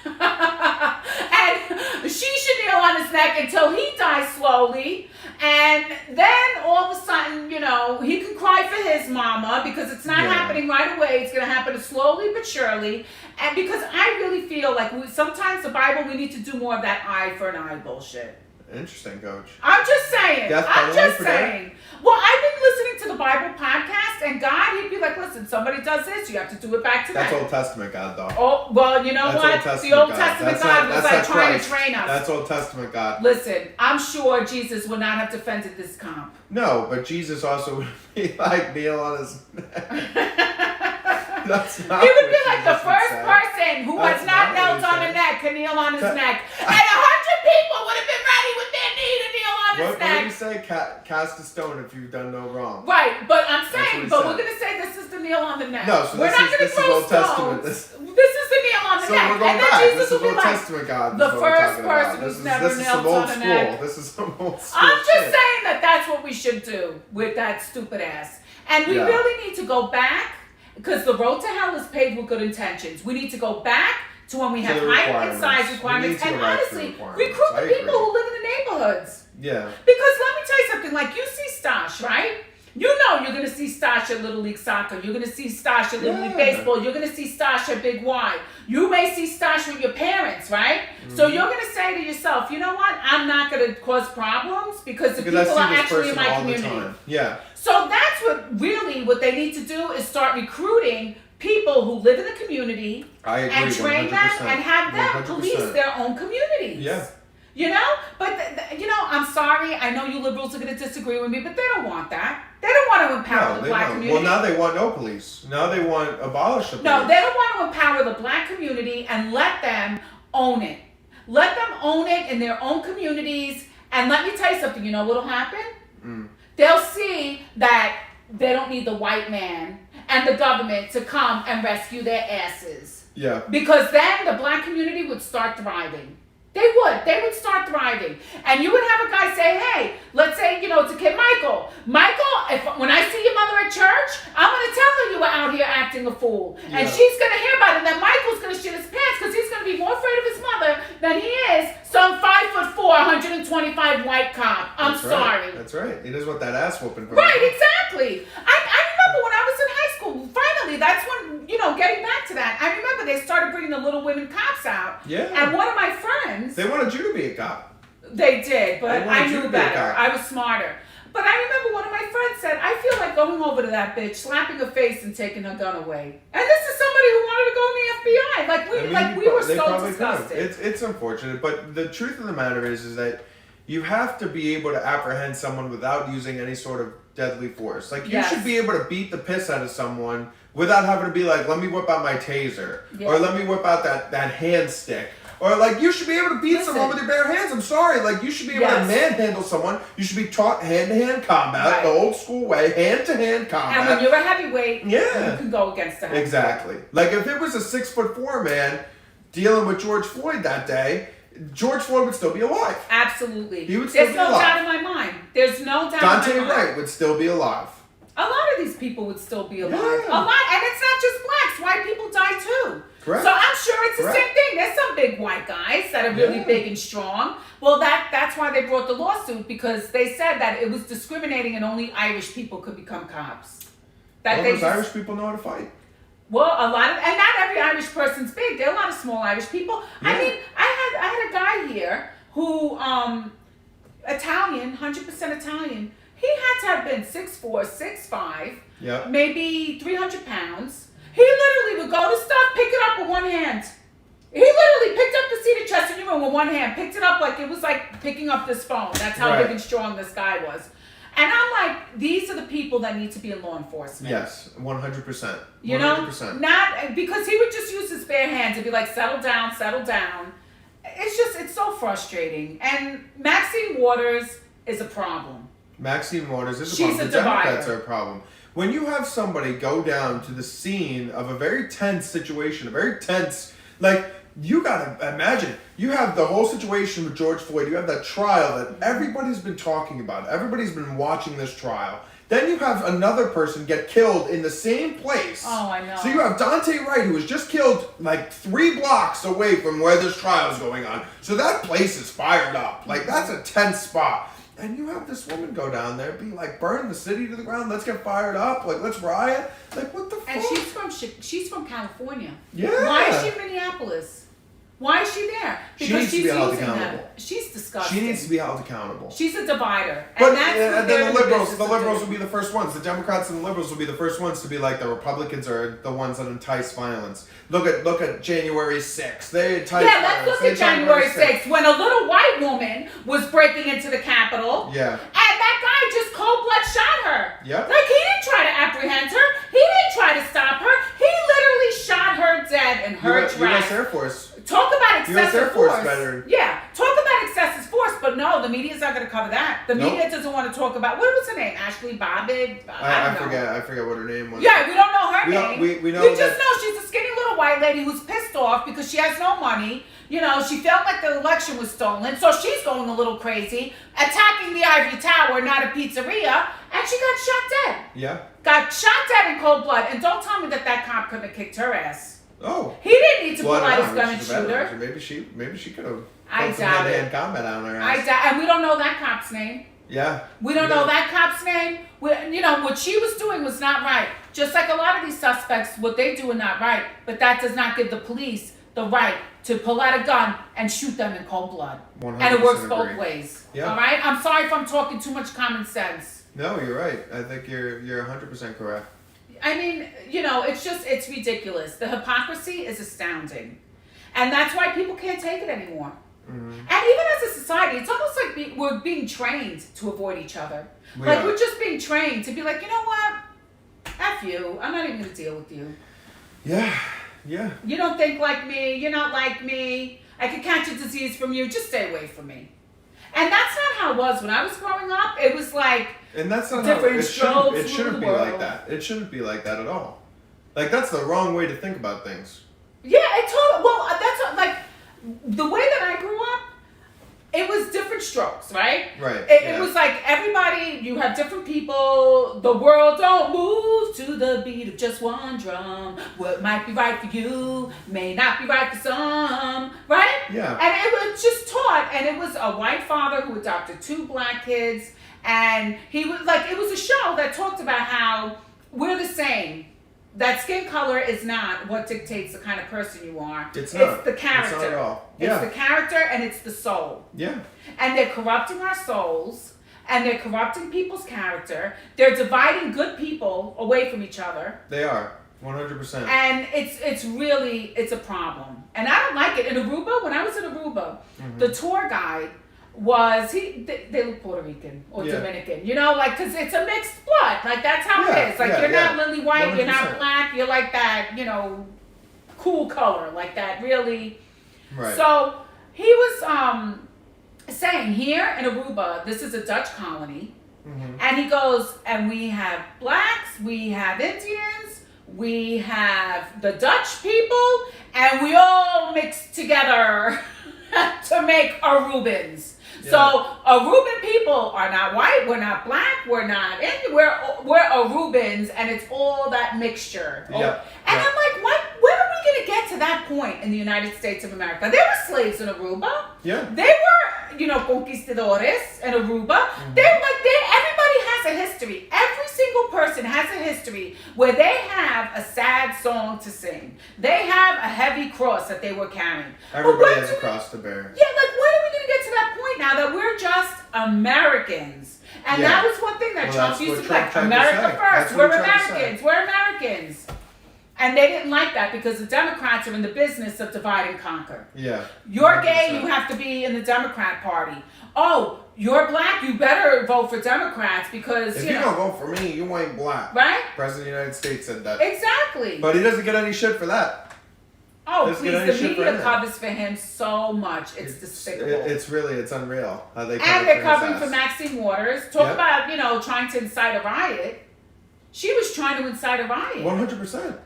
B: And she should kneel on his neck until he dies slowly. And then all of a sudden, he can cry for his mama because it's not happening right away. It's going to happen slowly but surely. And because I really feel like sometimes the Bible, we need to do more of that eye for an eye bullshit.
A: Interesting, Coach.
B: I'm just saying.
A: Death
B: I'm
A: penalty
B: just
A: for
B: saying. Well, I've been listening to the Bible podcast, and God, he'd be like, listen, somebody does this, you have to do it back to them.
A: That's Old Testament God, though.
B: Oh, well, you know
A: That's
B: what?
A: Old
B: The Old
A: God.
B: Testament
A: That's
B: God
A: not-
B: was
A: that's
B: like
A: not
B: trying
A: Christ.
B: to train us.
A: That's Old Testament God.
B: Listen, I'm sure Jesus would not have defended this comp.
A: No, but Jesus also would be like kneel on his neck. That's not
B: He would
A: what
B: be like the
A: Jesus would
B: first
A: say.
B: person who
A: That's
B: has not
A: not what
B: knelt
A: he
B: on
A: said.
B: a neck to kneel on his
A: That-
B: neck. And 100 people would have been ready with their knee to kneel on his
A: What did he
B: neck.
A: say? Cast a stone if you've done no wrong.
B: Right, but I'm
A: what
B: saying,
A: he
B: but
A: said.
B: we're going to say this is the kneel on the neck.
A: No, so
B: we're
A: this
B: not
A: is-
B: going to
A: this is
B: throw
A: Old Testament.
B: stones. This is the kneel on the
A: So
B: neck.
A: we're going
B: And then
A: back.
B: Jesus
A: This is
B: will be
A: Old
B: like,
A: Testament God.
B: the
A: This is what we're
B: first
A: talking about.
B: person who's
A: This
B: never
A: is
B: knelt
A: some old
B: on a
A: school.
B: neck.
A: This is some old school
B: I'm just
A: shit.
B: saying that that's what we should do with that stupid ass. And we
A: Yeah.
B: really need to go back, because the road to hell is paved with good intentions. We need to go back to when we
A: To
B: have
A: the
B: height and
A: requirements.
B: size
A: We need
B: requirements.
A: to
B: And
A: go back to the
B: honestly,
A: requirements.
B: recruit
A: I
B: the people
A: agree.
B: who live in the neighborhoods.
A: Yeah.
B: Because let me tell you something, like you see Stash, right? You know you're going to see Stash at Little League Soccer. You're going to see Stash at Little League
A: Yeah.
B: Baseball. You're going to see Stash at Big Y. You may see Stash with your parents, right?
A: Mm-hmm.
B: So you're going to say to yourself, you know what? I'm not going to cause problems because the
A: Because
B: people
A: I
B: are
A: see this
B: actually in
A: person
B: my
A: all the
B: community.
A: time. Yeah.
B: So that's what they need to do is start recruiting people who live in the community
A: I agree.
B: and train them
A: 100%.
B: and have them
A: 100%.
B: police their own communities.
A: Yeah.
B: But I'm sorry. I know you liberals are going to disagree with me, but they don't want that. They don't want to empower
A: No,
B: the
A: they
B: black
A: don't.
B: community.
A: Well, now they want no police. Now they want abolish the police.
B: No, they don't want to empower the black community and let them own it. Let them own it in their own communities. And let me tell you something. You know what'll happen? They'll see that they don't need the white man and the government to come and rescue their asses.
A: Yeah.
B: Because then the black community would start thriving. They would start thriving. And you would have a guy say, hey, let's say, it's a kid, Michael, when I see your mother at church, I'm going to tell her you were out here acting a fool.
A: Yeah.
B: And she's going to hear about it. And then Michael's going to shit his pants because he's going to be more afraid of his mother than he is some 5'4", 125 white cop. I'm sorry.
A: That's right. He doesn't want that ass whooping.
B: Right, exactly. I remember when I was in high school, finally, that's when, getting back to that, I remember they started bringing the Little Women cops out.
A: Yeah.
B: And one of my friends,
A: They wanted you to be a cop.
B: they did, but
A: They wanted
B: I
A: you
B: knew
A: to be a
B: better.
A: cop.
B: I was smarter. But I remember one of my friends said, I feel like going over to that bitch, slapping her face and taking her gun away. And this is somebody who wanted to go in the FBI. We were
A: They
B: so
A: probably
B: disgusted.
A: could. It's unfortunate, but the truth of the matter is that you have to be able to apprehend someone without using any sort of deadly force. Like, you
B: Yes.
A: should be able to beat the piss out of someone without having to be like, let me whip out my taser.
B: Yeah.
A: Or let me whip out that hand stick. Or, like, you should be able to beat someone with your bare hands. I'm sorry. Like, you should be able to manhandle someone. You should be taught hand-to-hand combat,
B: Right.
A: the old school way, hand-to-hand combat.
B: And when you're a heavyweight,
A: Yeah.
B: you can go against the heavyweight.
A: Exactly. Like, if it was a 6'4" man dealing with George Floyd that day, George Floyd would still be alive.
B: Absolutely.
A: He would still
B: There's
A: be
B: no
A: alive.
B: doubt in my mind. There's no doubt
A: Dante
B: in my mind.
A: Wright would still be alive.
B: A lot of these people would still be alive.
A: Yeah.
B: A lot. And it's not just blacks. White people die too.
A: Correct.
B: So I'm sure it's the
A: Correct.
B: same thing. There's some big white guys that are really
A: Yeah.
B: big and strong. Well, that's why they brought the lawsuit, because they said that it was discriminating and only Irish people could become cops. That
A: those Irish people know how to fight.
B: Well, a lot of, and not every Irish person's big. There are a lot of small Irish people.
A: Yeah.
B: I mean, I had a guy here who, Italian, 100% Italian. He had to have been 6'4", 6'5",
A: Yeah.
B: maybe 300 pounds. He literally would go to stuff, pick it up with one hand. He literally picked up the seated chest in your room with one hand, picked it up like it was like picking up this phone. That's how big and strong this guy was. And I'm like, these are the people that need to be in law enforcement.
A: Yes, 100%.
B: You know, not because he would just use his bare hands and be like, settle down, settle down. It's so frustrating. And Maxine Waters is a problem.
A: Maxine Waters is a
B: She's
A: problem.
B: a
A: The Democrats
B: divider.
A: are a problem. When you have somebody go down to the scene of a very tense situation, a very tense, like, you gotta imagine, you have the whole situation with George Floyd, you have that trial that everybody's been talking about, everybody's been watching this trial. Then you have another person get killed in the same place.
B: Oh, I know.
A: So you have Dante Wright, who was just killed like 3 blocks away from where this trial is going on. So that place is fired up. Like, that's a tense spot. And you have this woman go down there, be like, burn the city to the ground. Let's get fired up. Like, let's riot. Like, what the fuck?
B: And she's from California.
A: Yeah.
B: Why is she in Minneapolis? Why is she there?
A: She
B: Because
A: needs to
B: she's
A: be held
B: using
A: accountable.
B: them. She's disgusting.
A: She needs to be held accountable.
B: She's a divider.
A: But
B: And that's what
A: and
B: they're
A: then
B: in
A: the liberals
B: business of
A: will
B: doing.
A: be the first ones. The Democrats and the liberals will be the first ones to be like, the Republicans are the ones that entice violence. Look at January 6th. They entice
B: Yeah,
A: violence.
B: let's look
A: They
B: at January 6th when a little white woman was breaking into the Capitol.
A: Yeah.
B: And that guy just cold blood shot her.
A: Yep.
B: Like, he didn't try to apprehend her. He didn't try to stop her. He literally shot her dead in her
A: U.S.
B: tracks.
A: Air Force.
B: Talk about
A: US
B: excessive
A: Air Force
B: force.
A: better.
B: Yeah, talk about excessive force, but no, the media's not going to cover that. The
A: Nope.
B: media doesn't want to talk about, what was her name? Ashley Babbitt? I don't know.
A: I forget what her name was.
B: Yeah, we don't know her
A: We don't-
B: name.
A: we know
B: just
A: that-
B: know she's a skinny little white lady who's pissed off because she has no money. You know, she felt like the election was stolen, so she's going a little crazy, attacking the Ivory Tower, not a pizzeria, and she got shot dead.
A: Yeah.
B: Got shot dead in cold blood, and don't tell me that cop couldn't have kicked her ass.
A: Oh.
B: He didn't need to pull
A: Well, I
B: out
A: don't
B: his
A: know.
B: gun and
A: She's a
B: shoot
A: bad
B: her.
A: officer. Maybe she could have.
B: I
A: put some
B: doubt it.
A: hand-to-hand combat on her ass.
B: And we don't know that cop's name.
A: Yeah.
B: We don't know that cop's name. You know, what she was doing was not right. Just like a lot of these suspects, what they do is not right. But that does not give the police the right to pull out a gun and shoot them in cold blood.
A: 100%
B: And it works
A: agree.
B: both ways.
A: Yeah.
B: All right? I'm sorry if I'm talking too much common sense.
A: No, you're right. I think you're 100% correct.
B: I mean, you know, it's ridiculous. The hypocrisy is astounding. And that's why people can't take it anymore.
A: Mm-hmm.
B: And even as a society, it's almost like we're being trained to avoid each other. We're just being trained to be like, you know what? F you. I'm not even going to deal with you.
A: Yeah. Yeah.
B: You don't think like me. You're not like me. I could catch a disease from you. Just stay away from me. And that's not how it was when I was growing up. It was like,
A: And that's not
B: different
A: how it
B: strokes
A: shouldn't
B: rule the
A: be like
B: world.
A: that. It shouldn't be like that at all. Like, that's the wrong way to think about things.
B: yeah, that's what, like, the way that I grew up, it was different strokes, right?
A: Right.
B: It was like everybody, you have different people. The world don't move to the beat of just one drum. What might be right for you may not be right for some, right?
A: Yeah.
B: And it was just taught, and it was a white father who adopted 2 black kids, and he was like, it was a show that talked about how we're the same. That skin color is not what dictates the kind of person you are.
A: It's not.
B: the character.
A: It's not at all.
B: It's
A: Yeah.
B: the character and it's the soul.
A: Yeah.
B: And they're corrupting our souls, and they're corrupting people's character. They're dividing good people away from each other.
A: They are. 100%.
B: And it's a problem. And I don't like it. In Aruba, when I was in Aruba, the tour guide they look Puerto Rican or
A: Yeah.
B: Dominican, you know, like, because it's a mixed blood. Like, that's how
A: Yeah,
B: it is. Like,
A: yeah,
B: you're
A: yeah.
B: not lily white, you're
A: 100%.
B: not black, you're like that, you know, cool color, like that really.
A: Right.
B: So he was saying here in Aruba, this is a Dutch colony, and he goes, and we have blacks, we have Indians, we have the Dutch people, and we all mix together to make Arubans.
A: Yeah.
B: So Aruban people are not white, we're not black, we're not Indian, we're Arubans, and it's all that mixture.
A: Yeah.
B: And I'm like, when are we going to get to that point in the United States of America? There were slaves in Aruba.
A: Yeah.
B: They were, conquistadores in Aruba. Everybody has a history. Every single person has a history where they have a sad song to sing. They have a heavy cross that they were carrying.
A: Everybody has a cross to bear.
B: Yeah, like when are we going to get to that point now that we're just Americans? And that was one thing that Trump used to be like, America first. We're Americans. We're Americans. And they didn't like that because the Democrats are in the business of divide and conquer.
A: Yeah.
B: You're gay, you have to be in the Democrat Party. Oh, you're black, you better vote for Democrats because,
A: if you don't vote for me, you ain't black.
B: Right?
A: President of the United States said that.
B: Exactly.
A: But he doesn't get any shit for that.
B: Oh, please, the media covers for him so much. It's despicable.
A: It's unreal how they cover
B: and they're covering
A: his
B: for
A: ass.
B: Maxine Waters. Talk about, trying to incite a riot. She was trying to incite a riot.
A: 100%.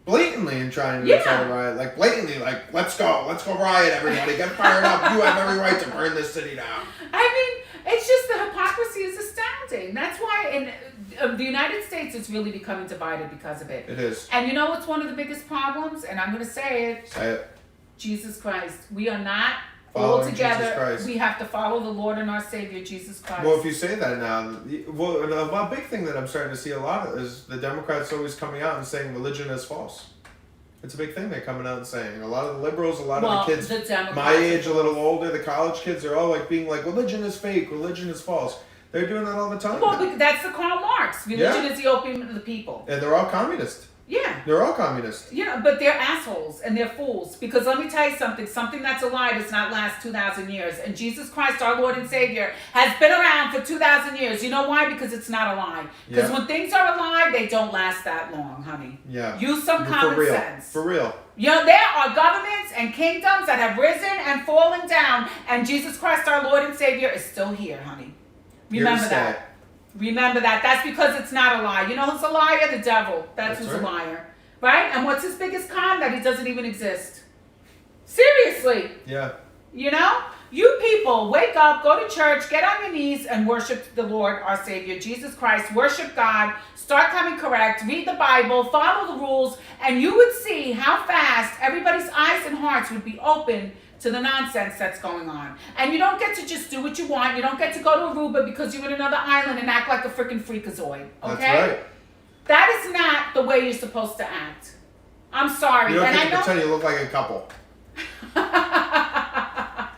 A: Blatantly and trying to incite a riot. Like, blatantly, like, let's go riot, everybody. Get fired up. You have every right to burn this city down.
B: I mean, it's just the hypocrisy is astounding. That's why in the United States, it's really becoming divided because of it.
A: It is.
B: And you know what's one of the biggest problems? And I'm going to say it.
A: Say it.
B: Jesus Christ. We are not
A: Following
B: all together.
A: Jesus Christ.
B: We have to follow the Lord and our Savior, Jesus Christ.
A: Well, if you say that now, a big thing that I'm starting to see a lot of is the Democrats always coming out and saying religion is false. It's a big thing they're coming out and saying. A lot of the liberals, a lot of the kids my age, a little older, the college kids are all like being like, religion is fake, religion is false. They're doing that all the time.
B: Well, that's the Karl Marx. Religion is the opium of the people.
A: And they're all communist.
B: Yeah.
A: They're all communist.
B: Yeah, but they're assholes and they're fools. Because let me tell you something that's a lie does not last 2,000 years. And Jesus Christ, our Lord and Savior, has been around for 2,000 years. You know why? Because it's not a lie. Because when things are a lie, they don't last that long, honey.
A: Yeah.
B: Use some common sense.
A: For real.
B: There are governments and kingdoms that have risen and fallen down. And Jesus Christ, our Lord and Savior, is still here, honey. Remember that. Remember that. That's because it's not a lie. You know who's a liar? The devil. That's who's a liar. Right? And what's his biggest con? That he doesn't even exist. Seriously.
A: Yeah.
B: You people, wake up, go to church, get on your knees, and worship the Lord, our Savior, Jesus Christ. Worship God. Start coming correct. Read the Bible. Follow the rules. And you would see how fast everybody's eyes and hearts would be open to the nonsense that's going on. And you don't get to just do what you want. You don't get to go to Aruba because you're in another island and act like a freaking freakazoid. Okay?
A: That's right.
B: That is not the way you're supposed to act. I'm sorry.
A: You don't get to pretend you look like a couple.
B: I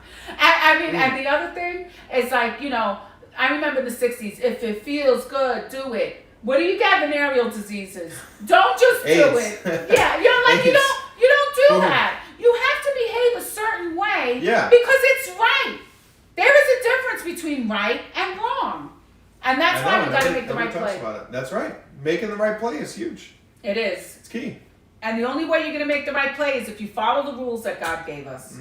B: mean, and the other thing is like, I remember in the 60s, if it feels good, do it. What do you get? Venereal diseases. Don't just do
A: AIDS.
B: it. Yeah, you don't do that. You have to behave a certain way because it's right. There is a difference between right and wrong. And that's why we got to make the right play.
A: About it. That's right. Making the right play is huge.
B: It is.
A: It's key.
B: And the only way you're going to make the right play is if you follow the rules that God gave us.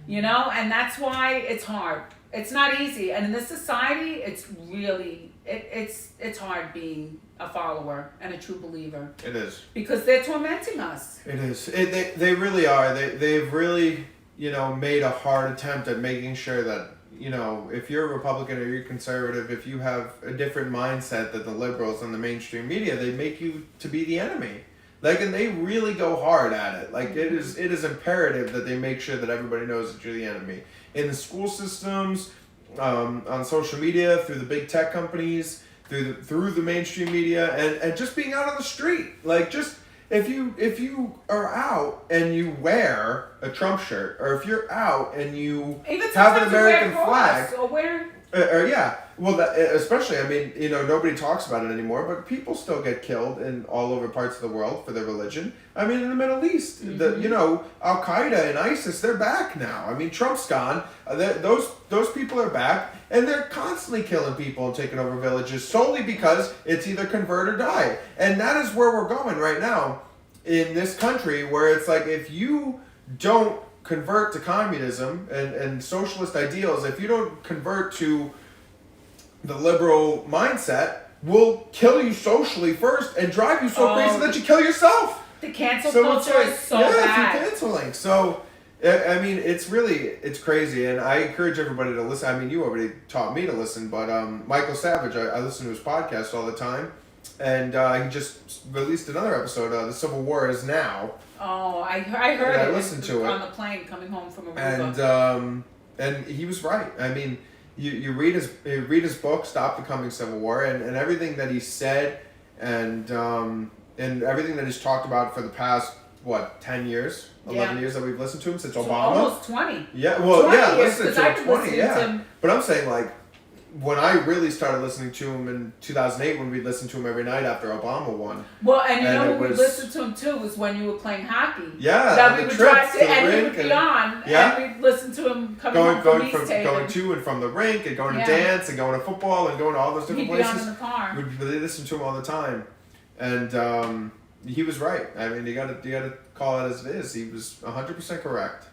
B: And that's why it's hard. It's not easy. And in this society, it's really, it's hard being a follower and a true believer.
A: It is.
B: Because they're tormenting us.
A: It is. They really are. They've really, made a hard attempt at making sure that, if you're a Republican or you're conservative, if you have a different mindset than the liberals and the mainstream media, they make you to be the enemy. Like, and they really go hard at it. Like, it is imperative that they make sure that everybody knows that you're the enemy. In the school systems, on social media, through the big tech companies, through the mainstream media, and just being out on the street. Like, just if you are out and you wear a Trump shirt, or if you're out and you have an American flag, especially, I mean, nobody talks about it anymore, but people still get killed in all over parts of the world for their religion. I mean, in the Middle East, Al Qaeda and ISIS, they're back now. I mean, Trump's gone. Those people are back, and they're constantly killing people and taking over villages solely because it's either convert or die. And that is where we're going right now in this country, where it's like, if you don't convert to communism and socialist ideals, if you don't convert to the liberal mindset, we'll kill you socially first and drive you so crazy that you kill yourself.
B: The cancel culture is so bad.
A: You're canceling. So, I mean, it's crazy, and I encourage everybody to listen. I mean, you already taught me to listen, but Michael Savage, I listen to his podcast all the time, and he just released another episode, The Civil War Is Now.
B: Oh, I heard it.
A: I listened to it
B: on the plane coming home from Aruba.
A: And he was right. I mean, you read his book, Stop the Coming Civil War, and everything that he said and everything that he's talked about for the past 10 years, 11 years that we've listened to him since Obama.
B: Almost 20.
A: Yeah, well,
B: 20
A: yeah,
B: years,
A: listened to him 20, yeah.
B: To him.
A: But I'm saying, like, when I really started listening to him in 2008, when we listened to him every night after Obama won.
B: Well, and you know when we listened to him too was when you were playing hockey.
A: Yeah,
B: that we would drive to, and he would be
A: on,
B: and we'd listen to him going
A: to and from the rink, and going to dance, and going to football, and going to all those different places.
B: He'd be on in the car.
A: We'd listen to him all the time, and he was right. I mean, you got to call it as it is. He was 100% correct.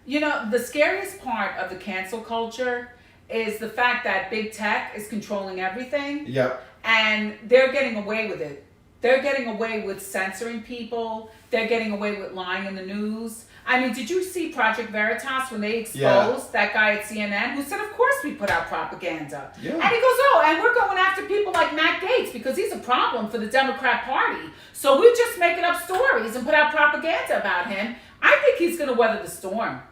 B: You know, the scariest part of the cancel culture is the fact that big tech is controlling everything.
A: Yep.
B: And they're getting away with it. They're getting away with censoring people. They're getting away with lying in the news. I mean, did you see Project Veritas when they exposed that guy at CNN who said, of course we put out propaganda. Yeah. And he goes, oh, and we're going after people like Matt Gaetz because he's a problem for the Democrat Party. So we're just making up stories and put out propaganda about him. I think he's going to weather the storm.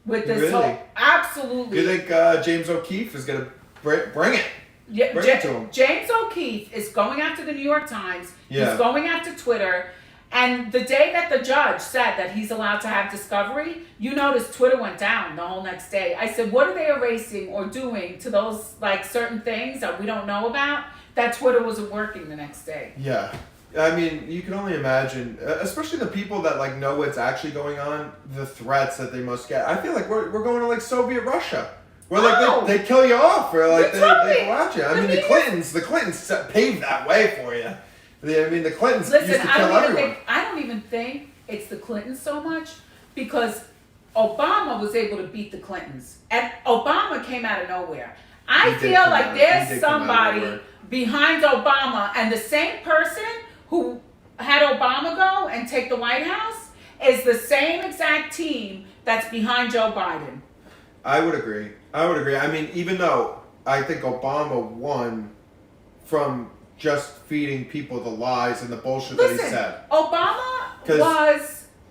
B: With this whole, absolutely.
A: You think James O'Keefe is going to bring it?
B: Yeah,
A: bring it to him.
B: James O'Keefe is going after the New York Times.
A: Yeah.
B: He's going after Twitter. And the day that the judge said that he's allowed to have discovery, you notice Twitter went down the whole next day. I said, what are they erasing or doing to those like certain things that we don't know about? That Twitter wasn't working the next day.
A: Yeah. I mean, you can only imagine, especially the people that like know what's actually going on, the threats that they must get. I feel like we're going to like Soviet Russia, where like they kill you off, or like they go at you. I mean, the Clintons paved that way for you. I mean, the Clintons used to kill everyone.
B: I don't even think it's the Clintons so much because Obama was able to beat the Clintons, and Obama came out of nowhere. I feel like there's somebody behind Obama, and the same person who had Obama go and take the White House is the same exact team that's behind Joe Biden.
A: I would agree. I mean, even though I think Obama won from just feeding people the lies and the bullshit that he said.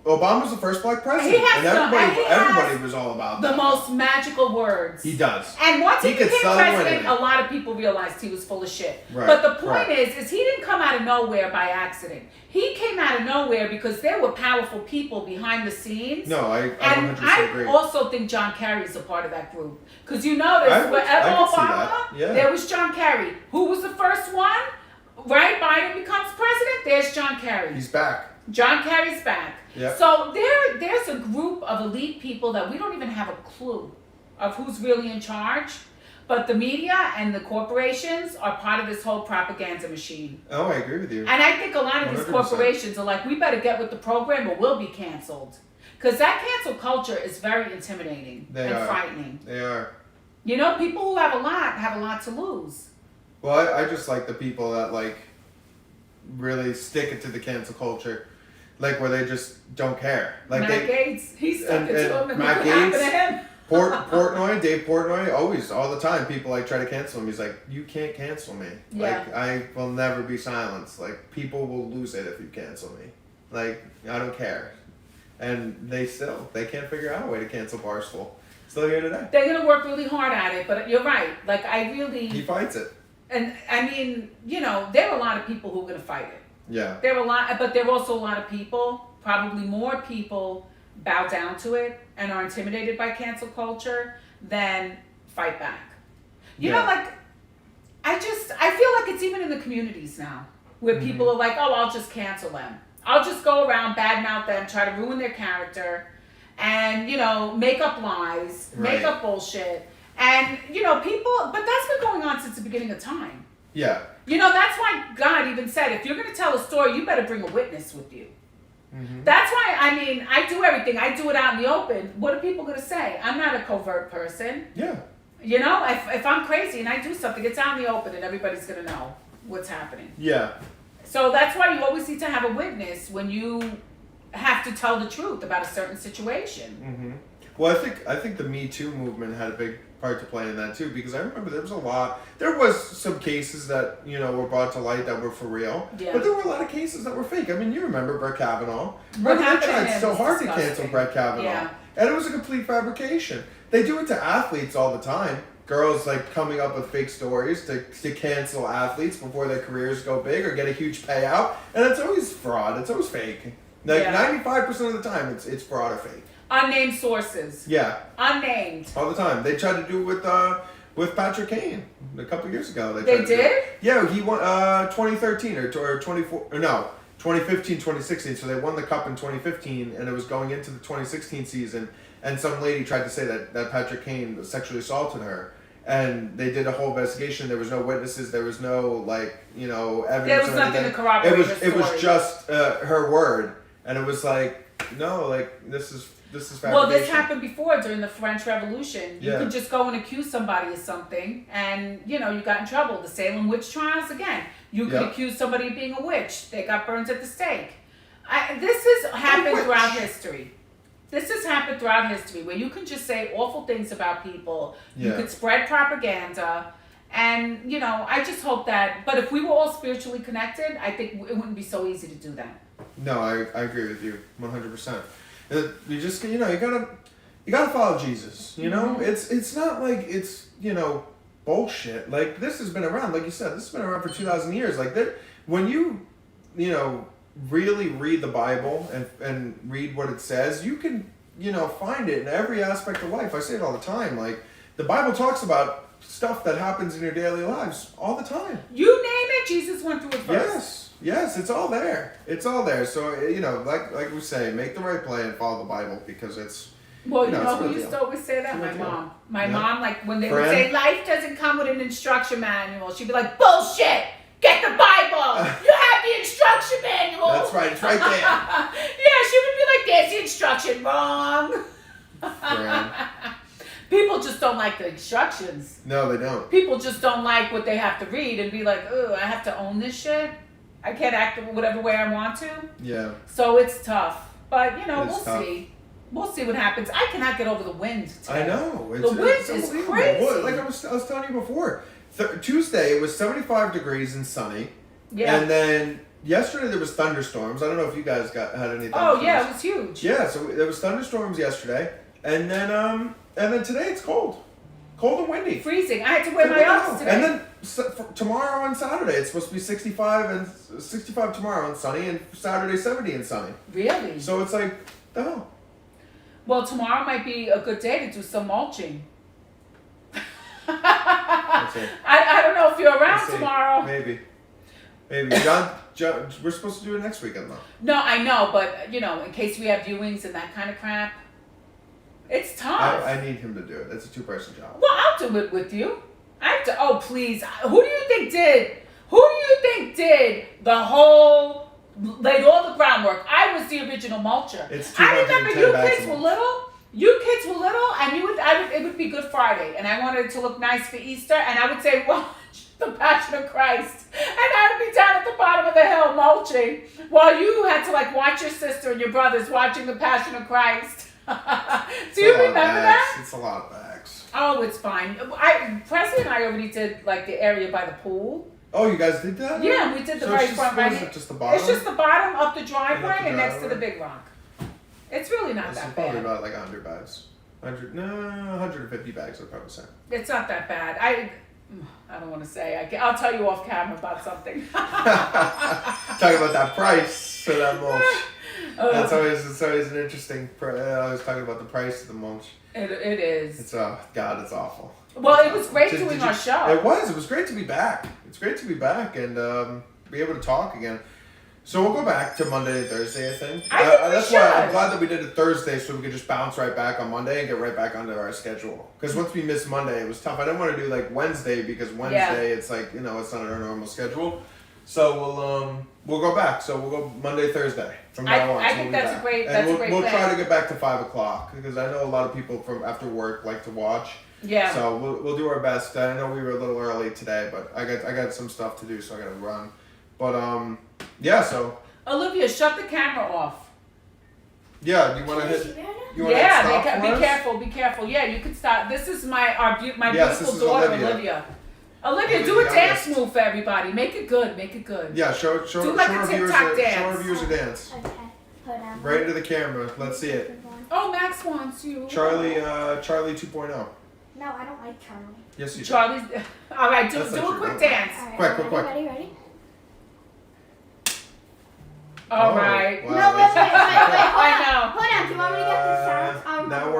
A: Obama's the first black president, and everybody was all about that.
B: The most magical words.
A: He does.
B: And once he became president, a lot of people realized he was full of shit.
A: Right.
B: But the point is he didn't come out of nowhere by accident. He came out of nowhere because there were powerful people behind the scenes.
A: No, I 100% agree.
B: I also think John Kerry is a part of that group. Because you notice, wherever Obama, there was John Kerry. Who was the first one? Right? Biden becomes president, there's John Kerry.
A: He's back.
B: John Kerry's back.
A: Yep.
B: So there's a group of elite people that we don't even have a clue of who's really in charge. But the media and the corporations are part of this whole propaganda machine.
A: Oh, I agree with you.
B: And I think a lot of 100%. These corporations are like, we better get with the program or we'll be canceled. Because that cancel culture is very intimidating frightening.
A: They are.
B: You know, people who have a lot to lose.
A: Well, I just like the people that like really stick it to the cancel culture. Like where they just don't care. Like
B: Matt Gaetz, he stuck it to him and
A: Matt
B: what happened to him?
A: Dave Portnoy, always, all the time, people like try to cancel him. He's like, you can't cancel me.
B: Yeah.
A: Like, I will never be silenced. Like, people will lose it if you cancel me. Like, I don't care. And they can't figure out a way to cancel Barstool. Still here today.
B: They're going to work really hard at it, but you're right. Like, he
A: fights it.
B: And, I mean, you know, there are a lot of people who are going to fight it.
A: Yeah.
B: There are a lot, but there are also a lot of people, probably more people, bow down to it and are intimidated by cancel culture than fight back. You know, like, I feel like it's even in the communities now where people are like, oh, I'll just cancel them. I'll just go around, badmouth them, try to ruin their character and, you know, make up lies, make up bullshit. And, you know, people, but that's been going on since the beginning of time.
A: Yeah.
B: You know, that's why God even said, if you're going to tell a story, you better bring a witness with you.
A: Mm-hmm.
B: That's why, I mean, I do everything. I do it out in the open. What are people going to say? I'm not a covert person.
A: Yeah.
B: You know, if I'm crazy and I do something, it's out in the open and everybody's going to know what's happening.
A: Yeah.
B: So that's why you always need to have a witness when you have to tell the truth about a certain situation.
A: Mm-hmm. Well, I think the Me Too movement had a big part to play in that too, because I remember there was some cases that, you know, were brought to light that were for real, but there were a lot of cases that were fake. I mean, you remember Brett Kavanaugh. They tried so hard to cancel Brett Kavanaugh, and it was a complete fabrication. They do it to athletes all the time. girls like coming up with fake stories to cancel athletes before their careers go big or get a huge payout, and it's always fraud. It's always fake. Like 95% of the time, it's fraud or fake.
B: Unnamed sources.
A: Yeah.
B: Unnamed.
A: All the time. They tried to do it with Patrick Kane a couple years ago.
B: They did?
A: Yeah, he won 2013 or 24 or no. 2015, 2016. So they won the cup in 2015, and it was going into the 2016 season. And some lady tried to say that Patrick Kane sexually assaulted her. And they did a whole investigation. There was no witnesses. There was no, evidence.
B: There was nothing to corroborate the story.
A: It was just her word. And it was no, this is fabrication.
B: Well, this happened before during the French Revolution. You
A: Yeah.
B: could just go and accuse somebody of something, and you got in trouble. The Salem witch trials again. You could accuse somebody of being a witch. They got burned at the stake. This has happened throughout history. This has happened throughout history, where you can just say awful things about people. You could spread propaganda, and I just hope that. But if we were all spiritually connected, I think it wouldn't be so easy to do that.
A: No, I agree with you 100%. You just you gotta follow Jesus.
B: Mm-hmm.
A: It's not like it's bullshit. Like, this has been around, like you said, this has been around for 2,000 years. Like, when you really read the Bible and read what it says, you can find it in every aspect of life. I say it all the time. Like, the Bible talks about stuff that happens in your daily lives all the time.
B: You name it, Jesus went through it first.
A: Yes, it's all there. It's all there. So, like we say, make the right play and follow the Bible, because it's...
B: Well, who used to always say that? My mom. My mom, when they would say, life doesn't come with an instruction manual, she'd be like, bullshit! Get the Bible! You have the instruction manual!
A: That's right, it's right there.
B: Yeah, she would be like, there's the instruction, wrong! People just don't like the instructions.
A: No, they don't.
B: People just don't like what they have to read and be like, oh, I have to own this shit? I can't act whatever way I want to?
A: Yeah.
B: So it's tough. But, we'll
A: tough.
B: see. We'll see what happens. I cannot get over the wind today.
A: I know.
B: The wind is crazy.
A: Like I was telling you before, Tuesday it was 75 degrees and sunny.
B: Yeah.
A: And then yesterday there was thunderstorms. I don't know if you guys had any thunderstorms.
B: Oh, yeah, it was huge.
A: Yeah, so there was thunderstorms yesterday. And then today it's cold. Cold and windy.
B: Freezing. I had to wear my Uggs today.
A: And then tomorrow and Saturday it's supposed to be 65 tomorrow and sunny, and Saturday 70 and sunny.
B: Really?
A: So it's like, oh.
B: Well, tomorrow might be a good day to do some mulching. I don't know if you're around tomorrow.
A: Maybe. John, we're supposed to do it next weekend, though.
B: No, I know, but, in case we have viewings and that kind of crap, it's tough.
A: I need him to do it. It's a two-person job.
B: Well, I'll do it with you. Oh, please. Who do you think did the whole, laid all the groundwork? I was the original mulcher. I remember you kids were little. And it would be Good Friday, and I wanted it to look nice for Easter, and I would say, watch the Passion of Christ. And I would be down at the bottom of the hill mulching, while you had to watch your sister and your brothers watching the Passion of Christ. Do you remember that?
A: It's a lot of bags.
B: Oh, it's fine. Presley and I already did the area by the pool.
A: Oh, you guys did that?
B: Yeah, we did the very front right.
A: Is it just the bottom?
B: It's just the bottom up the driveway and next to the big rock. It's really not that bad.
A: Probably about 100 bags. 150 bags, I'd probably say.
B: It's not that bad. I don't want to say. I'll tell you off camera about something.
A: Talk about that price for that mulch. It's always an interesting. I was talking about the price of the mulch.
B: It is.
A: It's God, it's awful.
B: Well, it was great doing our show.
A: It was great to be back. It's great to be back and be able to talk again. So we'll go back to Monday and Thursday, I think. That's why I'm glad that we did it Thursday, so we could just bounce right back on Monday and get right back onto our schedule. Because once we missed Monday, it was tough. I didn't want to do Wednesday, because Wednesday it's it's not our normal schedule. So we'll go back. So we'll go Monday, Thursday from now on.
B: I think that's a great plan.
A: We'll try to get back to 5 o'clock, because I know a lot of people from after work like to watch.
B: Yeah.
A: So we'll do our best. I know we were a little early today, but I got some stuff to do, so I got to run. But yeah. So
B: Olivia, shut the camera off.
A: Yeah. Do you want to hit?
B: Be careful. Yeah, you could stop. This is my beautiful daughter Olivia. Olivia, do a dance move for everybody. Make it good.
A: Yeah, show our viewers a dance.
D: Okay, hold on.
A: Right into the camera. Let's see it.
B: Oh, Max wants you.
A: Charlie 2.0.
D: No, I don't like Charlie.
A: Yes, you do.
B: Charlie's. All right, do
A: That's not
B: a
A: true.
B: quick dance.
D: All right,
A: Quick.
D: Ready?
B: All
A: Oh,
B: right.
A: wow,
D: No, wait,
A: that's-
B: I know.
D: Hold on, do you want me to get the sounds?
A: Now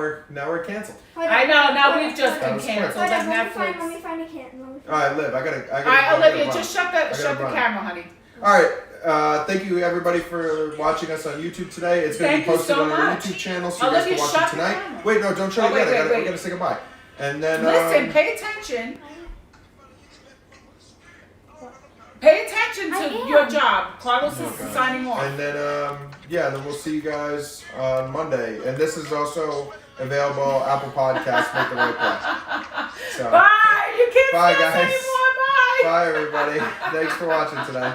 A: we're canceled.
B: I know. Now we've just
A: That
B: been
A: was quick.
B: canceled
D: Hold
B: like
D: on, let me find
B: Netflix.
D: a can.
A: All right, Liv, I gotta.
B: All right, Olivia,
A: run.
B: just shut
A: gotta
B: the
A: run.
B: camera, honey.
A: All right, thank you everybody for watching us on YouTube today. It's going to be
B: Thank you
A: posted
B: so
A: on our
B: much.
A: YouTube channel, so you
B: Olivia,
A: guys can watch it
B: shut the
A: tonight.
B: camera.
A: Wait, no, don't shut
B: Oh,
A: it yet.
B: wait.
A: We gotta say goodbye. And then
B: Listen, pay attention. Pay attention
D: I
B: to
D: am.
B: your job. Carlos
A: Oh,
B: is
A: God.
B: signing off.
A: And then then we'll see you guys on Monday. And this is also available Apple Podcasts. Make the right play. So
B: Bye. You can't
A: Bye,
B: see us
A: guys.
B: anymore. Bye.
A: bye everybody. Thanks for watching today.